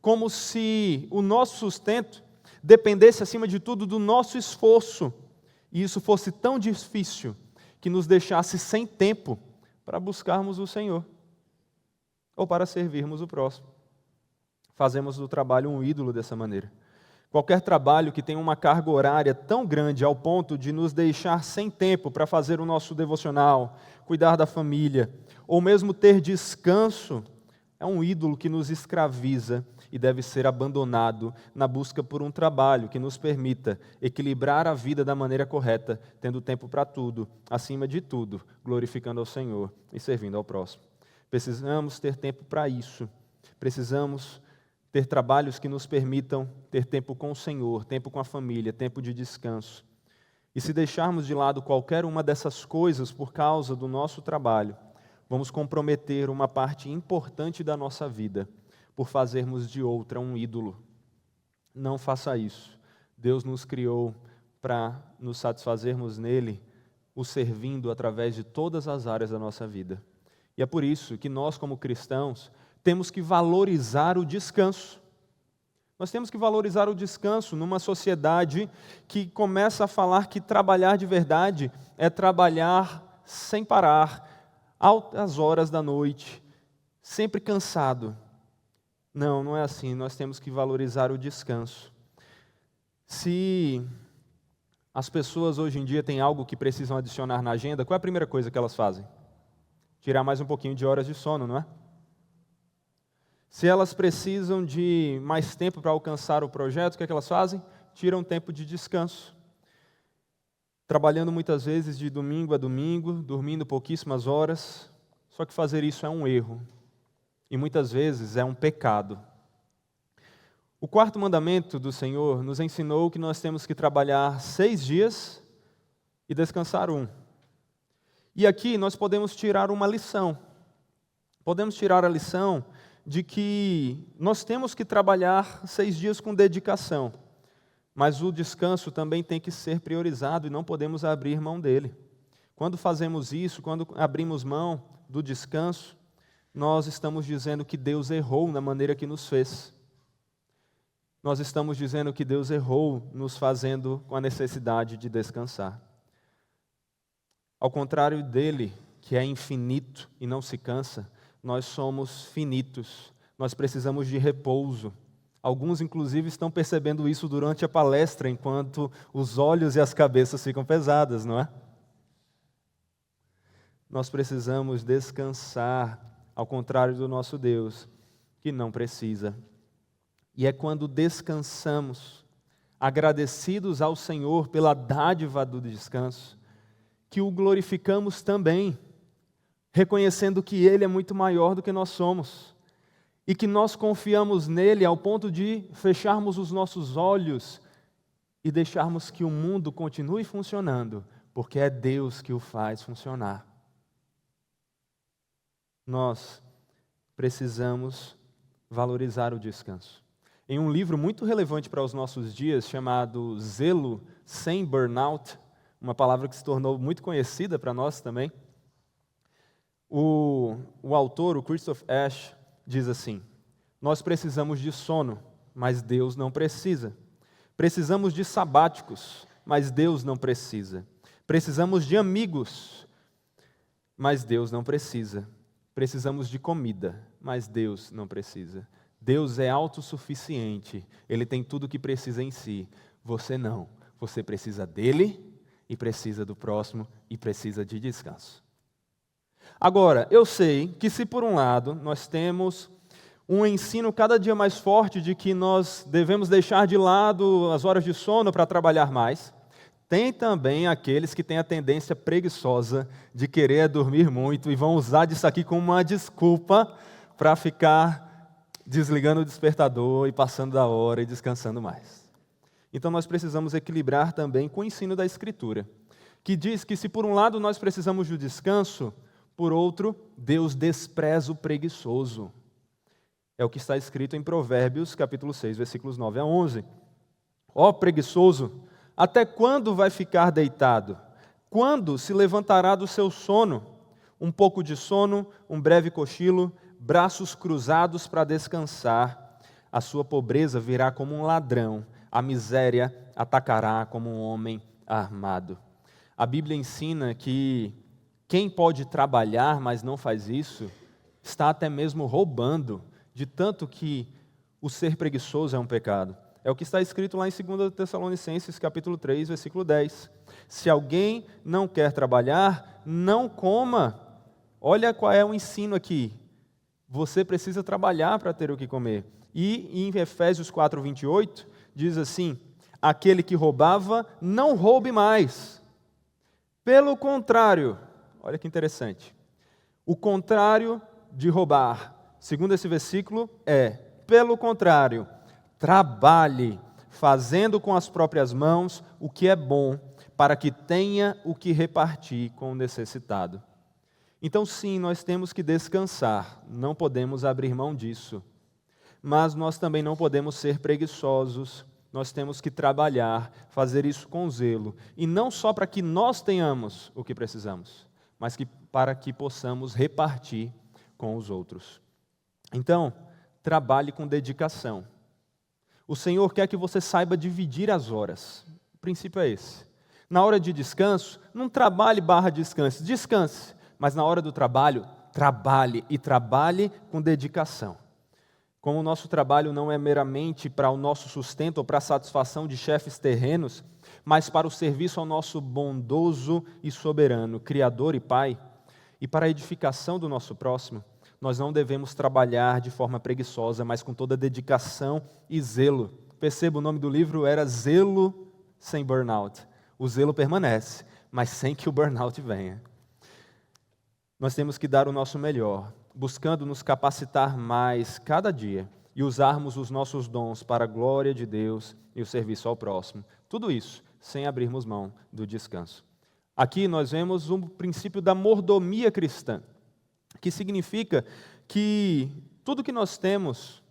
S1: como se o nosso sustento dependesse, acima de tudo, do nosso esforço, e isso fosse tão difícil que nos deixasse sem tempo para buscarmos o Senhor, ou para servirmos o próximo. Fazemos do trabalho um ídolo dessa maneira. Qualquer trabalho que tenha uma carga horária tão grande ao ponto de nos deixar sem tempo para fazer o nosso devocional, cuidar da família, ou mesmo ter descanso, é um ídolo que nos escraviza e deve ser abandonado na busca por um trabalho que nos permita equilibrar a vida da maneira correta, tendo tempo para tudo, acima de tudo, glorificando ao Senhor e servindo ao próximo. Precisamos ter tempo para isso. Precisamos ter trabalhos que nos permitam ter tempo com o Senhor, tempo com a família, tempo de descanso. E se deixarmos de lado qualquer uma dessas coisas por causa do nosso trabalho, vamos comprometer uma parte importante da nossa vida por fazermos de outra um ídolo. Não faça isso. Deus nos criou para nos satisfazermos nele, o servindo através de todas as áreas da nossa vida. E é por isso que nós, como cristãos, temos que valorizar o descanso. Nós temos que valorizar o descanso numa sociedade que começa a falar que trabalhar de verdade é trabalhar sem parar, altas horas da noite, sempre cansado. Não, não é assim. Nós temos que valorizar o descanso. Se as pessoas hoje em dia têm algo que precisam adicionar na agenda, qual é a primeira coisa que elas fazem? Tirar mais um pouquinho de horas de sono, não é? Se elas precisam de mais tempo para alcançar o projeto, o que é que elas fazem? Tiram tempo de descanso. Trabalhando muitas vezes de domingo a domingo, dormindo pouquíssimas horas. Só que fazer isso é um erro. E muitas vezes é um pecado. O quarto mandamento do Senhor nos ensinou que nós temos que trabalhar 6 dias e descansar 1. E aqui nós podemos tirar uma lição. Podemos tirar a lição de que nós temos que trabalhar 6 dias com dedicação, mas o descanso também tem que ser priorizado e não podemos abrir mão dele. Quando fazemos isso, quando abrimos mão do descanso, nós estamos dizendo que Deus errou na maneira que nos fez. Nós estamos dizendo que Deus errou nos fazendo com a necessidade de descansar. Ao contrário dele, que é infinito e não se cansa, nós somos finitos, nós precisamos de repouso. Alguns, inclusive, estão percebendo isso durante a palestra, enquanto os olhos e as cabeças ficam pesadas, não é? Nós precisamos descansar, ao contrário do nosso Deus, que não precisa. E é quando descansamos, agradecidos ao Senhor pela dádiva do descanso, que o glorificamos também, reconhecendo que Ele é muito maior do que nós somos, e que nós confiamos nele ao ponto de fecharmos os nossos olhos e deixarmos que o mundo continue funcionando, porque é Deus que o faz funcionar. Nós precisamos valorizar o descanso. Em um livro muito relevante para os nossos dias, chamado Zelo Sem Burnout, uma palavra que se tornou muito conhecida para nós também, o autor, o Christoph Ash, diz assim: nós precisamos de sono, mas Deus não precisa. Precisamos de sabáticos, mas Deus não precisa. Precisamos de amigos, mas Deus não precisa. Precisamos de comida, mas Deus não precisa. Deus é autossuficiente, Ele tem tudo o que precisa em si. Você não. Você precisa dEle, e precisa do próximo, e precisa de descanso. Agora, eu sei que se por um lado nós temos um ensino cada dia mais forte de que nós devemos deixar de lado as horas de sono para trabalhar mais, tem também aqueles que têm a tendência preguiçosa de querer dormir muito e vão usar disso aqui como uma desculpa para ficar desligando o despertador e passando da hora e descansando mais. Então nós precisamos equilibrar também com o ensino da Escritura, que diz que se por um lado nós precisamos do descanso, por outro, Deus despreza o preguiçoso. É o que está escrito em Provérbios, capítulo 6, versículos 9 a 11. Ó preguiçoso, até quando vai ficar deitado? Quando se levantará do seu sono? Um pouco de sono, um breve cochilo, braços cruzados para descansar. A sua pobreza virá como um ladrão, a miséria atacará como um homem armado. A Bíblia ensina que quem pode trabalhar, mas não faz isso, está até mesmo roubando, de tanto que o ser preguiçoso é um pecado. É o que está escrito lá em 2 Tessalonicenses, capítulo 3, versículo 10. Se alguém não quer trabalhar, não coma. Olha qual é o ensino aqui. Você precisa trabalhar para ter o que comer. E em Efésios 4, 28, diz assim: aquele que roubava, não roube mais. Pelo contrário, olha que interessante. O contrário de roubar, segundo esse versículo, é, pelo contrário, trabalhe, fazendo com as próprias mãos o que é bom, para que tenha o que repartir com o necessitado. Então, sim, nós temos que descansar, não podemos abrir mão disso. Mas nós também não podemos ser preguiçosos, nós temos que trabalhar, fazer isso com zelo, e não só para que nós tenhamos o que precisamos, mas para que possamos repartir com os outros. Então, trabalhe com dedicação. O Senhor quer que você saiba dividir as horas. O princípio é esse. Na hora de descanso, não trabalhe /descanse, descanse, mas na hora do trabalho, trabalhe e trabalhe com dedicação. Como o nosso trabalho não é meramente para o nosso sustento ou para a satisfação de chefes terrenos, mas para o serviço ao nosso bondoso e soberano Criador e Pai, e para a edificação do nosso próximo, nós não devemos trabalhar de forma preguiçosa, mas com toda dedicação e zelo. Perceba, o nome do livro era Zelo sem Burnout. O zelo permanece, mas sem que o burnout venha. Nós temos que dar o nosso melhor, buscando nos capacitar mais cada dia e usarmos os nossos dons para a glória de Deus e o serviço ao próximo. Tudo isso sem abrirmos mão do descanso. Aqui nós vemos um princípio da mordomia cristã, que significa que tudo que nós temos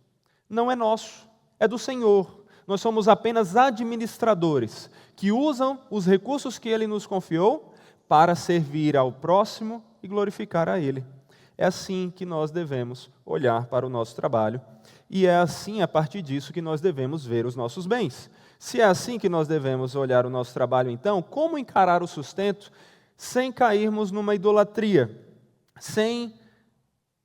S1: não é nosso, é do Senhor. Nós somos apenas administradores que usam os recursos que Ele nos confiou para servir ao próximo e glorificar a Ele. É assim que nós devemos olhar para o nosso trabalho e é assim, a partir disso, que nós devemos ver os nossos bens. Se é assim que nós devemos olhar o nosso trabalho, então, como encarar o sustento sem cairmos numa idolatria, sem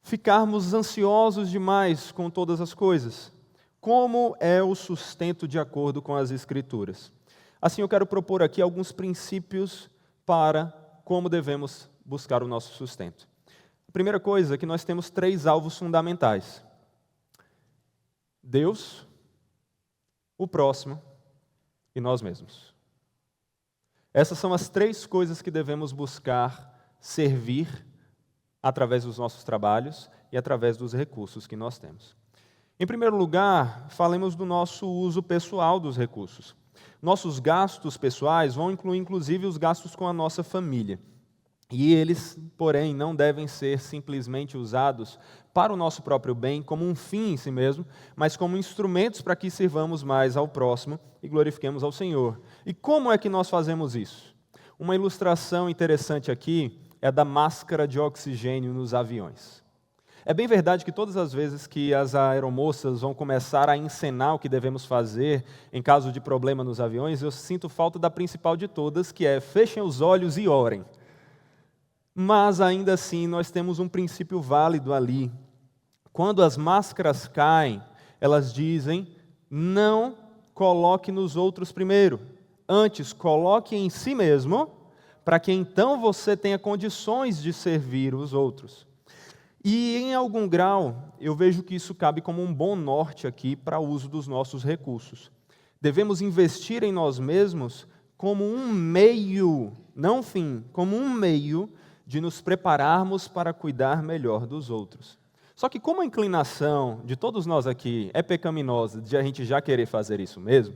S1: ficarmos ansiosos demais com todas as coisas? Como é o sustento de acordo com as Escrituras? Assim, eu quero propor aqui alguns princípios para como devemos buscar o nosso sustento. A primeira coisa é que nós temos 3 alvos fundamentais: Deus, o próximo e nós mesmos. Essas são as 3 coisas que devemos buscar servir através dos nossos trabalhos e através dos recursos que nós temos. Em primeiro lugar, falemos do nosso uso pessoal dos recursos. Nossos gastos pessoais vão incluir, inclusive, os gastos com a nossa família. E eles, porém, não devem ser simplesmente usados para o nosso próprio bem, como um fim em si mesmo, mas como instrumentos para que sirvamos mais ao próximo e glorifiquemos ao Senhor. E como é que nós fazemos isso? Uma ilustração interessante aqui é da máscara de oxigênio nos aviões. É bem verdade que todas as vezes que as aeromoças vão começar a encenar o que devemos fazer em caso de problema nos aviões, eu sinto falta da principal de todas, que é: fechem os olhos e orem. Mas ainda assim nós temos um princípio válido ali. Quando as máscaras caem, elas dizem: não coloque nos outros primeiro, antes coloque em si mesmo, para que então você tenha condições de servir os outros. E em algum grau, eu vejo que isso cabe como um bom norte aqui para o uso dos nossos recursos. Devemos investir em nós mesmos como um meio, não fim, como um meio de nos prepararmos para cuidar melhor dos outros. Só que como a inclinação de todos nós aqui é pecaminosa, de a gente já querer fazer isso mesmo,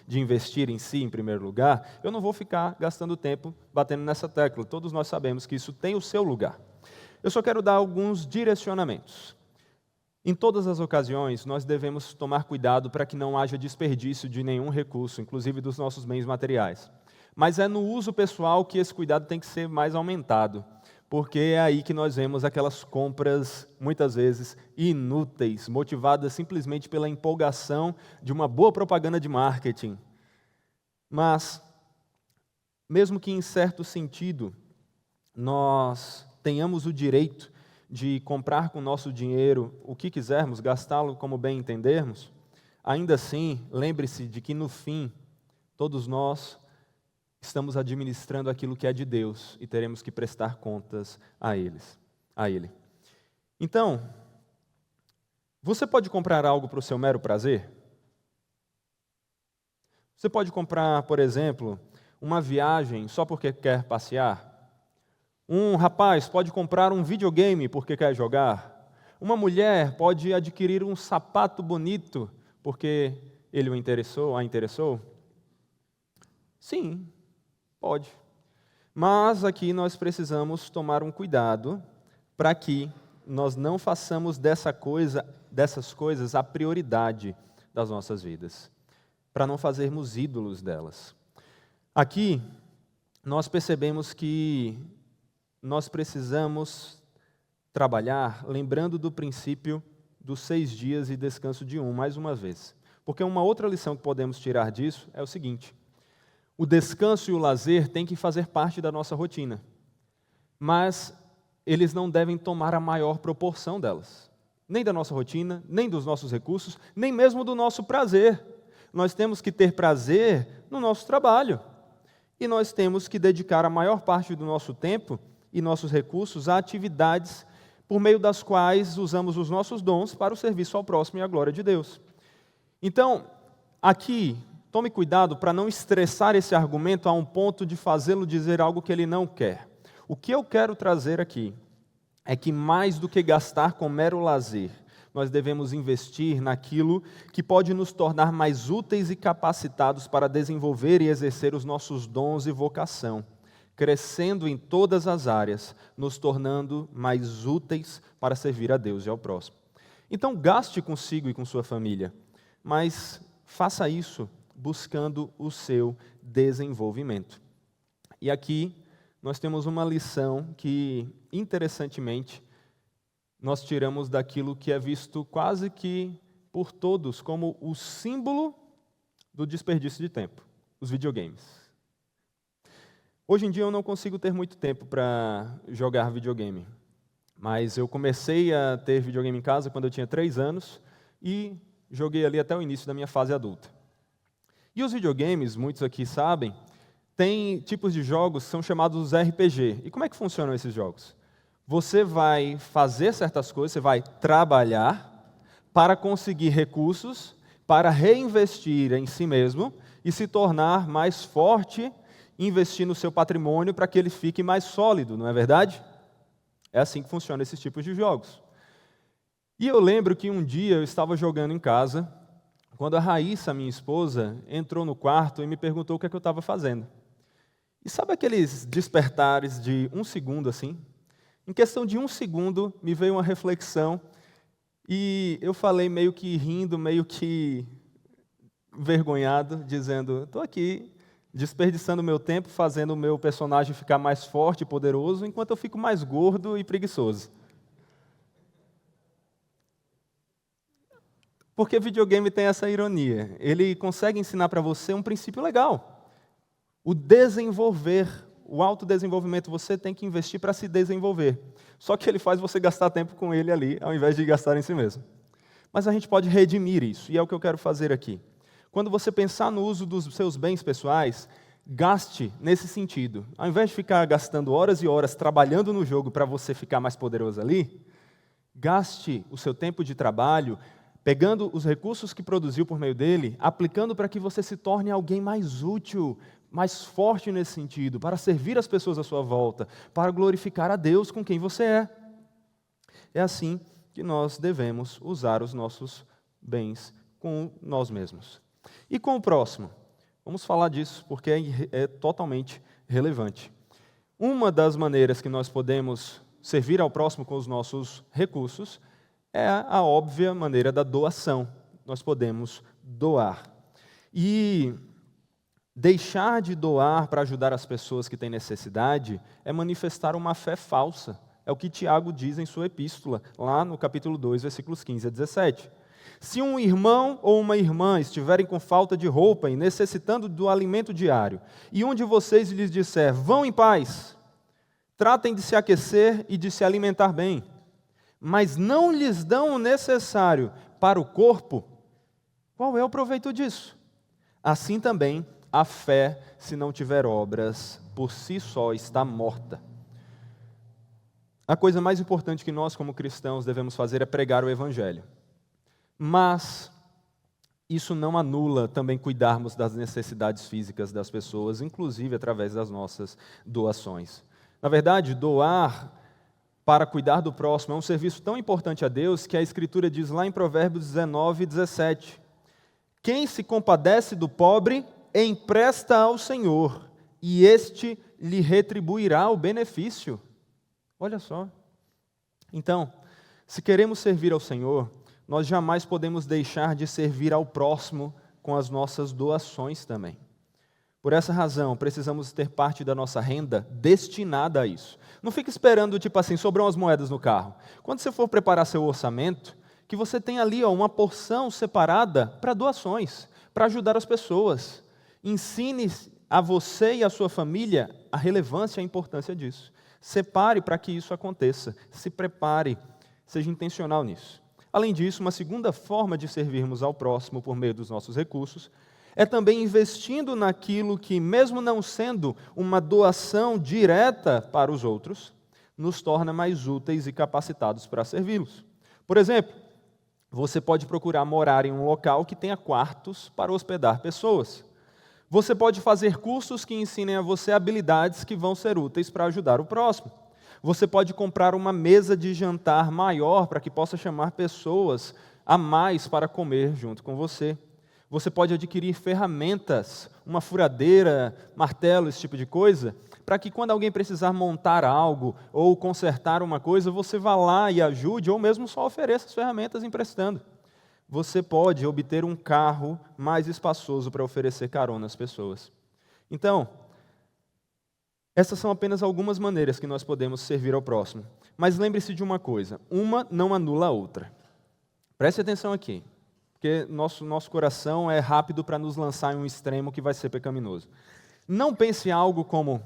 S1: de investir em si em primeiro lugar, eu não vou ficar gastando tempo batendo nessa tecla. Todos nós sabemos que isso tem o seu lugar. Eu só quero dar alguns direcionamentos. Em todas as ocasiões, nós devemos tomar cuidado para que não haja desperdício de nenhum recurso, inclusive dos nossos bens materiais. Mas é no uso pessoal que esse cuidado tem que ser mais aumentado, porque é aí que nós vemos aquelas compras, muitas vezes, inúteis, motivadas simplesmente pela empolgação de uma boa propaganda de marketing. Mas, mesmo que em certo sentido, nós tenhamos o direito de comprar com o nosso dinheiro o que quisermos, gastá-lo como bem entendermos, ainda assim, lembre-se de que no fim, todos nós estamos administrando aquilo que é de Deus e teremos que prestar contas a Ele. Então, você pode comprar algo para o seu mero prazer? Você pode comprar, por exemplo, uma viagem só porque quer passear? Um rapaz pode comprar um videogame porque quer jogar. Uma mulher pode adquirir um sapato bonito porque ele a interessou. Sim, pode. Mas aqui nós precisamos tomar um cuidado para que nós não façamos dessas coisas a prioridade das nossas vidas. para não fazermos ídolos delas. Aqui, nós percebemos que nós precisamos trabalhar lembrando do princípio dos 6 dias e descanso de um, mais uma vez. Porque uma outra lição que podemos tirar disso é o seguinte: o descanso e o lazer têm que fazer parte da nossa rotina, mas eles não devem tomar a maior proporção delas. Nem da nossa rotina, nem dos nossos recursos, nem mesmo do nosso prazer. Nós temos que ter prazer no nosso trabalho. E nós temos que dedicar a maior parte do nosso tempo e nossos recursos a atividades por meio das quais usamos os nossos dons para o serviço ao próximo e à glória de Deus. Então, aqui, tome cuidado para não estressar esse argumento a um ponto de fazê-lo dizer algo que ele não quer. O que eu quero trazer aqui é que mais do que gastar com mero lazer, nós devemos investir naquilo que pode nos tornar mais úteis e capacitados para desenvolver e exercer os nossos dons e vocação, crescendo em todas as áreas, nos tornando mais úteis para servir a Deus e ao próximo. Então, gaste consigo e com sua família, mas faça isso buscando o seu desenvolvimento. E aqui nós temos uma lição que, interessantemente, nós tiramos daquilo que é visto quase que por todos como o símbolo do desperdício de tempo, os videogames. Hoje em dia eu não consigo ter muito tempo para jogar videogame, mas eu comecei a ter videogame em casa quando eu tinha 3 anos e joguei ali até o início da minha fase adulta. E os videogames, muitos aqui sabem, tem tipos de jogos que são chamados RPG. E como é que funcionam esses jogos? Você vai fazer certas coisas, você vai trabalhar para conseguir recursos, para reinvestir em si mesmo e se tornar mais forte, investir no seu patrimônio para que ele fique mais sólido, não é verdade? É assim que funcionam esses tipos de jogos. E eu lembro que um dia eu estava jogando em casa, quando a Raíssa, minha esposa, entrou no quarto e me perguntou o que é que eu estava fazendo. E sabe aqueles despertares de 1 segundo assim? Em questão de 1 segundo, me veio uma reflexão e eu falei meio que rindo, meio que envergonhado, dizendo: estou aqui desperdiçando meu tempo, fazendo o meu personagem ficar mais forte e poderoso, enquanto eu fico mais gordo e preguiçoso. Porque videogame tem essa ironia. Ele consegue ensinar para você um princípio legal. O desenvolver, o autodesenvolvimento, você tem que investir para se desenvolver. Só que ele faz você gastar tempo com ele ali, ao invés de gastar em si mesmo. Mas a gente pode redimir isso, e é o que eu quero fazer aqui. Quando você pensar no uso dos seus bens pessoais, gaste nesse sentido. Ao invés de ficar gastando horas e horas trabalhando no jogo para você ficar mais poderoso ali, gaste o seu tempo de trabalho pegando os recursos que produziu por meio dele, aplicando para que você se torne alguém mais útil, mais forte nesse sentido, para servir as pessoas à sua volta, para glorificar a Deus com quem você é. É assim que nós devemos usar os nossos bens com nós mesmos. E com o próximo? Vamos falar disso, porque é totalmente relevante. Uma das maneiras que nós podemos servir ao próximo com os nossos recursos é a óbvia maneira da doação. Nós podemos doar. E deixar de doar para ajudar as pessoas que têm necessidade é manifestar uma fé falsa. É o que Tiago diz em sua epístola, lá no capítulo 2, versículos 15 a 17. Se um irmão ou uma irmã estiverem com falta de roupa e necessitando do alimento diário, e um de vocês lhes disser: vão em paz, tratem de se aquecer e de se alimentar bem, mas não lhes dão o necessário para o corpo, qual é o proveito disso? Assim também, a fé, se não tiver obras, por si só está morta. A coisa mais importante que nós, como cristãos, devemos fazer é pregar o Evangelho. Mas isso não anula também cuidarmos das necessidades físicas das pessoas, inclusive através das nossas doações. Na verdade, doar para cuidar do próximo é um serviço tão importante a Deus que a Escritura diz lá em Provérbios 19, 17: quem se compadece do pobre, empresta ao Senhor, e este lhe retribuirá o benefício. Olha só. Então, se queremos servir ao Senhor, nós jamais podemos deixar de servir ao próximo com as nossas doações também. Por essa razão, precisamos ter parte da nossa renda destinada a isso. Não fique esperando, tipo assim, sobram as moedas no carro. Quando você for preparar seu orçamento, que você tenha ali uma porção separada para doações, para ajudar as pessoas. Ensine a você e a sua família a relevância e a importância disso. Separe para que isso aconteça. Se prepare, seja intencional nisso. Além disso, uma segunda forma de servirmos ao próximo por meio dos nossos recursos é também investindo naquilo que, mesmo não sendo uma doação direta para os outros, nos torna mais úteis e capacitados para servi-los. Por exemplo, você pode procurar morar em um local que tenha quartos para hospedar pessoas. Você pode fazer cursos que ensinem a você habilidades que vão ser úteis para ajudar o próximo. Você pode comprar uma mesa de jantar maior para que possa chamar pessoas a mais para comer junto com você. Você pode adquirir ferramentas, uma furadeira, martelo, esse tipo de coisa, para que quando alguém precisar montar algo ou consertar uma coisa, você vá lá e ajude, ou mesmo só ofereça as ferramentas emprestando. Você pode obter um carro mais espaçoso para oferecer carona às pessoas. Então, essas são apenas algumas maneiras que nós podemos servir ao próximo. Mas lembre-se de uma coisa, uma não anula a outra. Preste atenção aqui. Porque nosso coração é rápido para nos lançar em um extremo que vai ser pecaminoso. Não pense em algo como,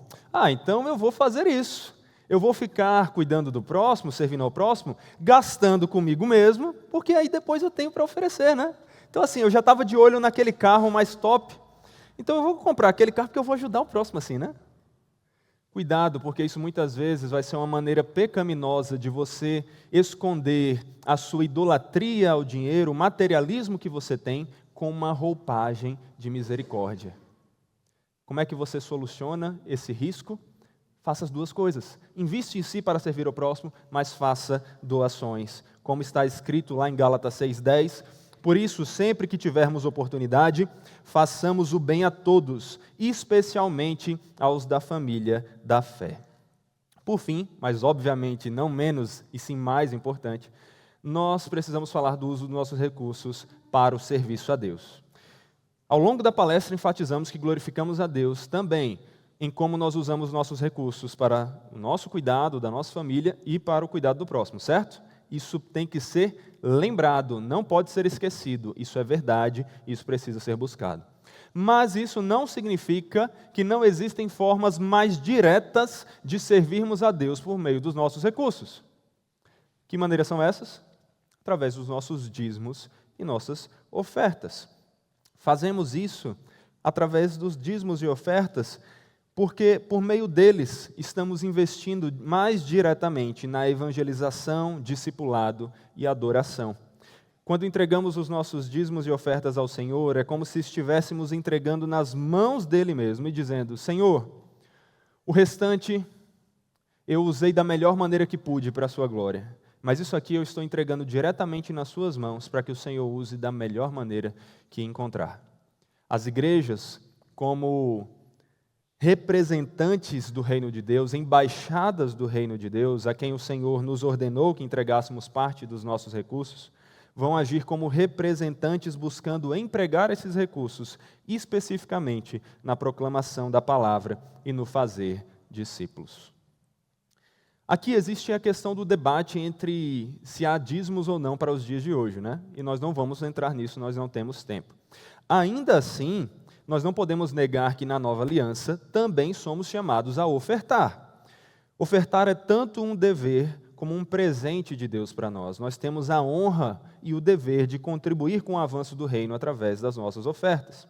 S1: então eu vou fazer isso. Eu vou ficar cuidando do próximo, servindo ao próximo, gastando comigo mesmo, porque aí depois eu tenho para oferecer, né? Então assim, eu já estava de olho naquele carro mais top, então eu vou comprar aquele carro porque eu vou ajudar o próximo assim, né? Cuidado, porque isso muitas vezes vai ser uma maneira pecaminosa de você esconder a sua idolatria ao dinheiro, o materialismo que você tem, com uma roupagem de misericórdia. Como é que você soluciona esse risco? Faça as duas coisas. Investe em si para servir ao próximo, mas faça doações. Como está escrito lá em Gálatas 6:10, por isso, sempre que tivermos oportunidade, façamos o bem a todos, especialmente aos da família da fé. Por fim, mas obviamente não menos e sim mais importante, nós precisamos falar do uso dos nossos recursos para o serviço a Deus. Ao longo da palestra, enfatizamos que glorificamos a Deus também em como nós usamos nossos recursos para o nosso cuidado, da nossa família e para o cuidado do próximo, certo? Isso tem que ser lembrado, não pode ser esquecido. Isso é verdade, isso precisa ser buscado. Mas isso não significa que não existem formas mais diretas de servirmos a Deus por meio dos nossos recursos. Que maneiras são essas? Através dos nossos dízimos e nossas ofertas. Fazemos isso através dos dízimos e ofertas porque, por meio deles, estamos investindo mais diretamente na evangelização, discipulado e adoração. Quando entregamos os nossos dízimos e ofertas ao Senhor, é como se estivéssemos entregando nas mãos dele mesmo e dizendo, Senhor, o restante eu usei da melhor maneira que pude para a sua glória, mas isso aqui eu estou entregando diretamente nas suas mãos para que o Senhor use da melhor maneira que encontrar. As igrejas, como representantes do reino de Deus, embaixadas do reino de Deus, a quem o Senhor nos ordenou que entregássemos parte dos nossos recursos, vão agir como representantes buscando empregar esses recursos especificamente na proclamação da palavra e no fazer discípulos. Aqui existe a questão do debate entre se há dízimos ou não para os dias de hoje, né? E nós não vamos entrar nisso, nós não temos tempo. Ainda assim, nós não podemos negar que na nova aliança também somos chamados a ofertar. Ofertar é tanto um dever como um presente de Deus para nós. Nós temos a honra e o dever de contribuir com o avanço do reino através das nossas ofertas.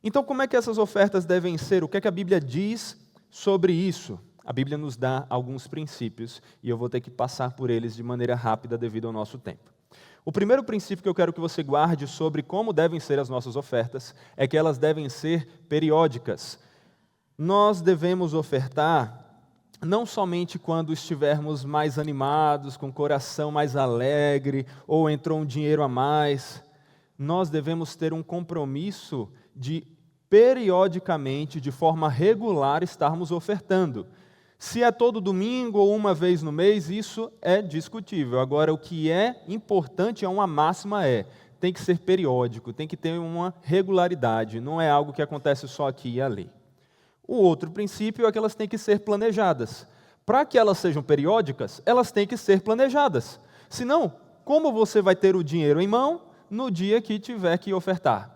S1: Então, como é que essas ofertas devem ser? O que é que a Bíblia diz sobre isso? A Bíblia nos dá alguns princípios e eu vou ter que passar por eles de maneira rápida devido ao nosso tempo. O primeiro princípio que eu quero que você guarde sobre como devem ser as nossas ofertas é que elas devem ser periódicas. Nós devemos ofertar não somente quando estivermos mais animados, com o coração mais alegre, ou entrou um dinheiro a mais. Nós devemos ter um compromisso de periodicamente, de forma regular, estarmos ofertando. Se é todo domingo ou uma vez no mês, isso é discutível. Agora, o que é importante, uma máxima é, tem que ser periódico, tem que ter uma regularidade, não é algo que acontece só aqui e ali. O outro princípio é que elas têm que ser planejadas. Para que elas sejam periódicas, elas têm que ser planejadas. Senão, como você vai ter o dinheiro em mão no dia que tiver que ofertar?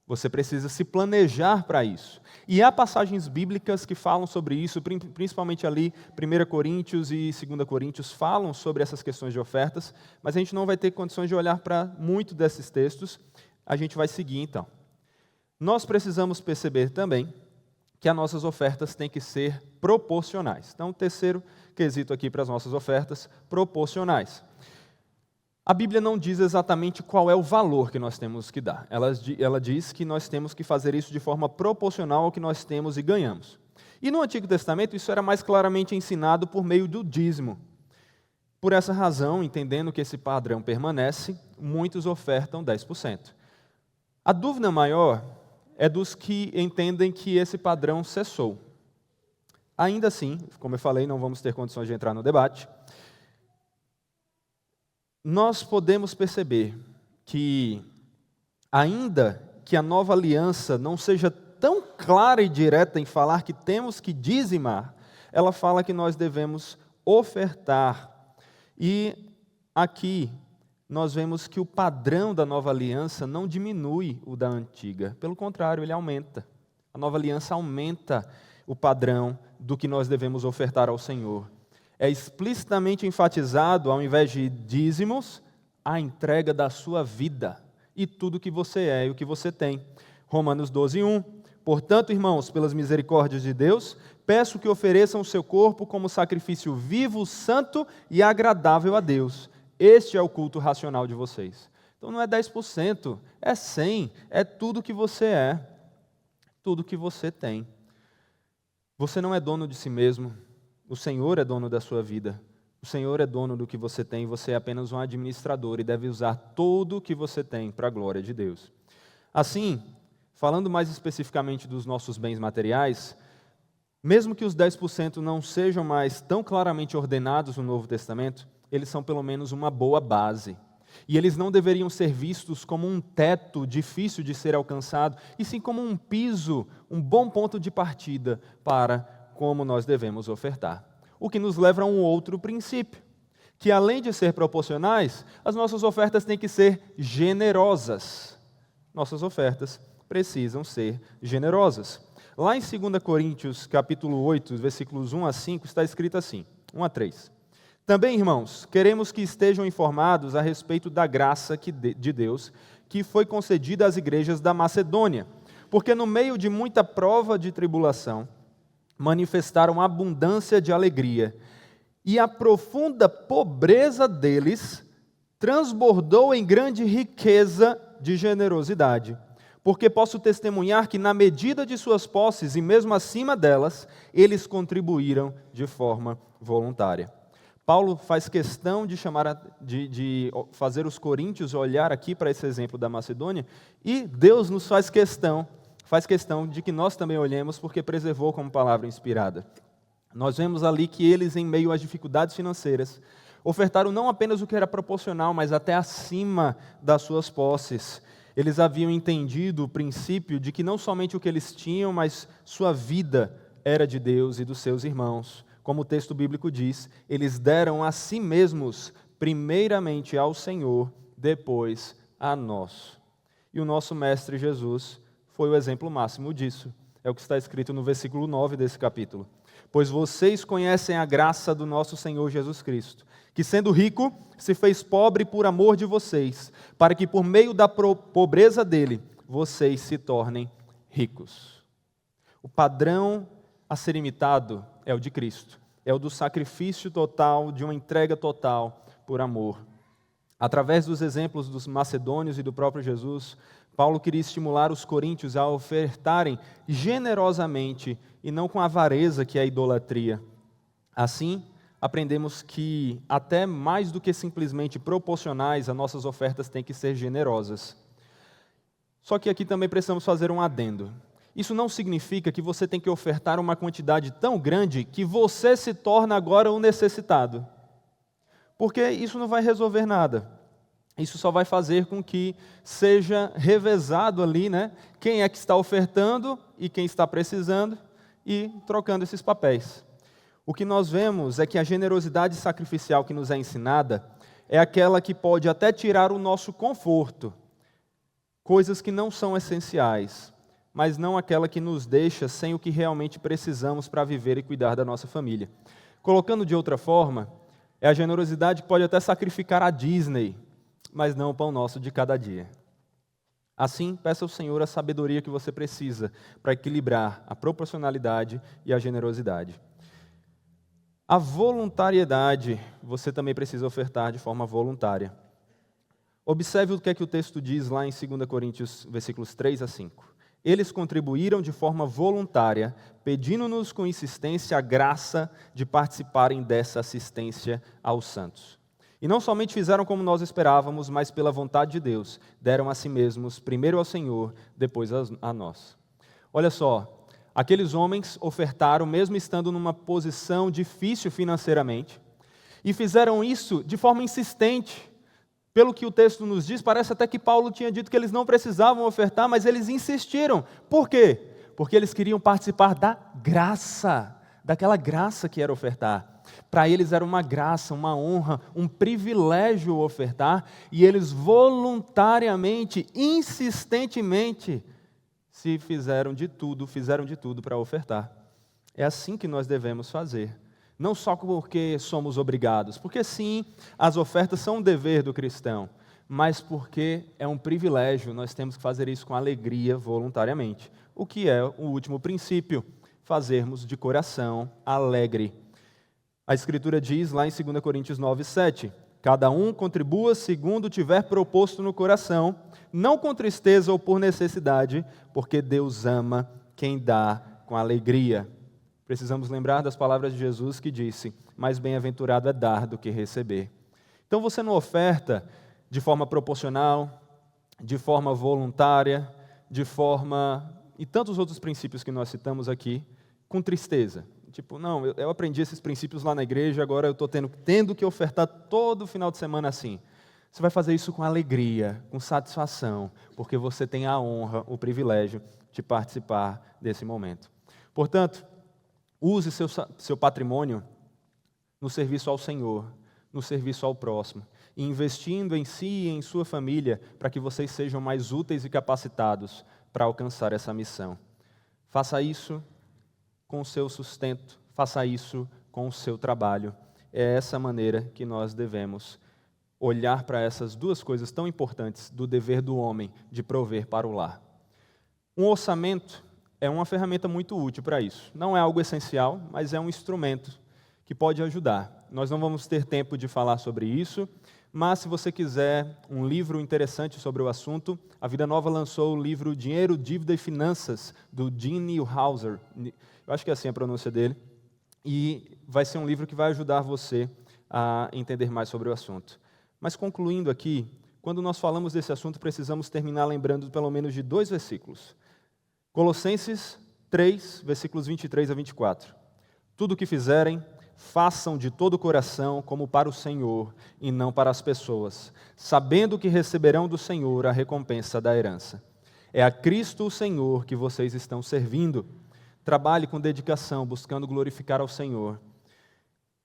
S1: Você precisa se planejar para isso. E há passagens bíblicas que falam sobre isso, principalmente ali, 1 Coríntios e 2 Coríntios falam sobre essas questões de ofertas, mas a gente não vai ter condições de olhar para muito desses textos, a gente vai seguir então. Nós precisamos perceber também que as nossas ofertas têm que ser proporcionais. Então, o terceiro quesito aqui para as nossas ofertas, proporcionais. A Bíblia não diz exatamente qual é o valor que nós temos que dar. Ela diz que nós temos que fazer isso de forma proporcional ao que nós temos e ganhamos. E no Antigo Testamento isso era mais claramente ensinado por meio do dízimo. Por essa razão, entendendo que esse padrão permanece, muitos ofertam 10%. A dúvida maior é dos que entendem que esse padrão cessou. Ainda assim, como eu falei, não vamos ter condições de entrar no debate, nós podemos perceber que, ainda que a nova aliança não seja tão clara e direta em falar que temos que dizimar, ela fala que nós devemos ofertar. E aqui nós vemos que o padrão da nova aliança não diminui o da antiga, pelo contrário, ele aumenta. A nova aliança aumenta o padrão do que nós devemos ofertar ao Senhor. É explicitamente enfatizado, ao invés de dízimos, a entrega da sua vida e tudo que você é e o que você tem. Romanos 12:1. Portanto, irmãos, pelas misericórdias de Deus, peço que ofereçam o seu corpo como sacrifício vivo, santo e agradável a Deus. Este é o culto racional de vocês. Então não é 10%, é 100%, é tudo que você é, tudo que você tem. Você não é dono de si mesmo. O Senhor é dono da sua vida. O Senhor é dono do que você tem. Você é apenas um administrador e deve usar tudo o que você tem para a glória de Deus. Assim, falando mais especificamente dos nossos bens materiais, mesmo que os 10% não sejam mais tão claramente ordenados no Novo Testamento, eles são pelo menos uma boa base. E eles não deveriam ser vistos como um teto difícil de ser alcançado, e sim como um piso, um bom ponto de partida para como nós devemos ofertar. O que nos leva a um outro princípio, que além de ser proporcionais, as nossas ofertas têm que ser generosas. Nossas ofertas precisam ser generosas. Lá em 2 Coríntios, capítulo 8, versículos 1 a 5, está escrito assim, 1 a 3. Também, irmãos, queremos que estejam informados a respeito da graça de Deus que foi concedida às igrejas da Macedônia, porque no meio de muita prova de tribulação, manifestaram abundância de alegria, e a profunda pobreza deles transbordou em grande riqueza de generosidade, porque posso testemunhar que na medida de suas posses e mesmo acima delas, eles contribuíram de forma voluntária. Paulo faz questão de fazer os coríntios olhar aqui para esse exemplo da Macedônia, e Deus nos faz questão de que nós também olhemos, porque preservou como palavra inspirada. Nós vemos ali que eles, em meio às dificuldades financeiras, ofertaram não apenas o que era proporcional, mas até acima das suas posses. Eles haviam entendido o princípio de que não somente o que eles tinham, mas sua vida era de Deus e dos seus irmãos. Como o texto bíblico diz, eles deram a si mesmos, primeiramente ao Senhor, depois a nós. E o nosso Mestre Jesus foi o exemplo máximo disso. É o que está escrito no versículo 9 desse capítulo. Pois vocês conhecem a graça do nosso Senhor Jesus Cristo, que sendo rico, se fez pobre por amor de vocês, para que por meio da pobreza dele, vocês se tornem ricos. O padrão a ser imitado é o de Cristo. É o do sacrifício total, de uma entrega total por amor. Através dos exemplos dos macedônios e do próprio Jesus, Paulo queria estimular os coríntios a ofertarem generosamente e não com avareza, que é a idolatria. Assim, aprendemos que até mais do que simplesmente proporcionais, as nossas ofertas têm que ser generosas. Só que aqui também precisamos fazer um adendo. Isso não significa que você tem que ofertar uma quantidade tão grande que você se torna agora um necessitado. Porque isso não vai resolver nada. Isso só vai fazer com que seja revezado ali, né? Quem é que está ofertando e quem está precisando, e trocando esses papéis. O que nós vemos é que a generosidade sacrificial que nos é ensinada é aquela que pode até tirar o nosso conforto, coisas que não são essenciais, mas não aquela que nos deixa sem o que realmente precisamos para viver e cuidar da nossa família. Colocando de outra forma, é a generosidade que pode até sacrificar a Disney, mas não o pão nosso de cada dia. Assim, peça ao Senhor a sabedoria que você precisa para equilibrar a proporcionalidade e a generosidade. A voluntariedade, você também precisa ofertar de forma voluntária. Observe o que é que o texto diz lá em 2 Coríntios, versículos 3 a 5. Eles contribuíram de forma voluntária, pedindo-nos com insistência a graça de participarem dessa assistência aos santos. E não somente fizeram como nós esperávamos, mas pela vontade de Deus, deram a si mesmos, primeiro ao Senhor, depois a nós. Olha só, aqueles homens ofertaram, mesmo estando numa posição difícil financeiramente, e fizeram isso de forma insistente. Pelo que o texto nos diz, parece até que Paulo tinha dito que eles não precisavam ofertar, mas eles insistiram. Por quê? Porque eles queriam participar da graça, daquela graça que era ofertar. Para eles era uma graça, uma honra, um privilégio ofertar, e eles voluntariamente, insistentemente, fizeram de tudo para ofertar. É assim que nós devemos fazer. Não só porque somos obrigados, porque sim, as ofertas são um dever do cristão, mas porque é um privilégio, nós temos que fazer isso com alegria, voluntariamente. O que é o último princípio? Fazermos de coração alegre. A Escritura diz lá em 2 Coríntios 9, 7, cada um contribua segundo tiver proposto no coração, não com tristeza ou por necessidade, porque Deus ama quem dá com alegria. Precisamos lembrar das palavras de Jesus que disse, mais bem-aventurado é dar do que receber. Então você não oferta de forma proporcional, de forma voluntária, e tantos outros princípios que nós citamos aqui, com tristeza. Tipo, não, eu aprendi esses princípios lá na igreja, agora eu estou tendo que ofertar todo final de semana assim. Você vai fazer isso com alegria, com satisfação, porque você tem a honra, o privilégio de participar desse momento. Portanto, use seu patrimônio no serviço ao Senhor, no serviço ao próximo, e investindo em si e em sua família para que vocês sejam mais úteis e capacitados para alcançar essa missão. Faça isso com o seu sustento, faça isso com o seu trabalho. É essa maneira que nós devemos olhar para essas duas coisas tão importantes do dever do homem de prover para o lar. Um orçamento é uma ferramenta muito útil para isso. Não é algo essencial, mas é um instrumento que pode ajudar. Nós não vamos ter tempo de falar sobre isso, mas se você quiser um livro interessante sobre o assunto, a Vida Nova lançou o livro Dinheiro, Dívida e Finanças, do Dean Neuhauser. Eu acho que é assim a pronúncia dele. E vai ser um livro que vai ajudar você a entender mais sobre o assunto. Mas concluindo aqui, quando nós falamos desse assunto, precisamos terminar lembrando pelo menos de 2 versículos. Colossenses 3, versículos 23 a 24. Tudo o que fizerem, façam de todo o coração como para o Senhor e não para as pessoas, sabendo que receberão do Senhor a recompensa da herança. É a Cristo o Senhor que vocês estão servindo. Trabalhe com dedicação, buscando glorificar ao Senhor.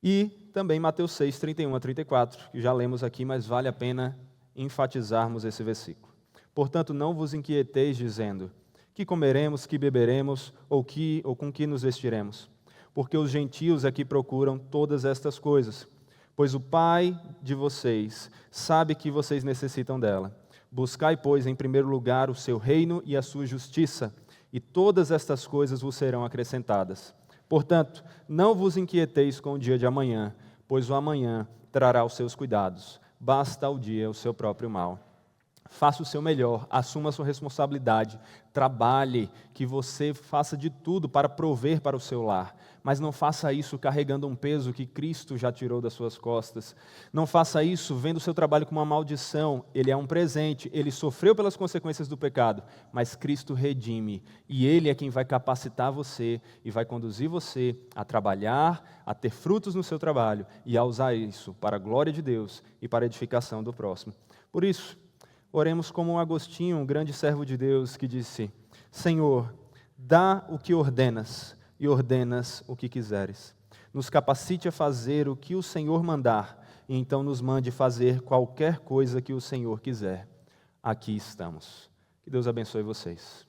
S1: E também Mateus 6, 31 a 34, que já lemos aqui, mas vale a pena enfatizarmos esse versículo. Portanto, não vos inquieteis dizendo, que comeremos, que beberemos, ou com que nos vestiremos? Porque os gentios é que procuram todas estas coisas. Pois o Pai de vocês sabe que vocês necessitam dela. Buscai, pois, em primeiro lugar o seu reino e a sua justiça, e todas estas coisas vos serão acrescentadas. Portanto, não vos inquieteis com o dia de amanhã, pois o amanhã trará os seus cuidados. Basta ao dia o seu próprio mal. Faça o seu melhor, assuma a sua responsabilidade, trabalhe, que você faça de tudo para prover para o seu lar, mas não faça isso carregando um peso que Cristo já tirou das suas costas. Não faça isso vendo o seu trabalho como uma maldição. Ele é um presente, ele sofreu pelas consequências do pecado, mas Cristo redime, e Ele é quem vai capacitar você e vai conduzir você a trabalhar, a ter frutos no seu trabalho e a usar isso para a glória de Deus e para a edificação do próximo. Por isso, oremos como Agostinho, um grande servo de Deus, que disse: Senhor, dá o que ordenas e ordenas o que quiseres. Nos capacite a fazer o que o Senhor mandar e então nos mande fazer qualquer coisa que o Senhor quiser. Aqui estamos. Que Deus abençoe vocês.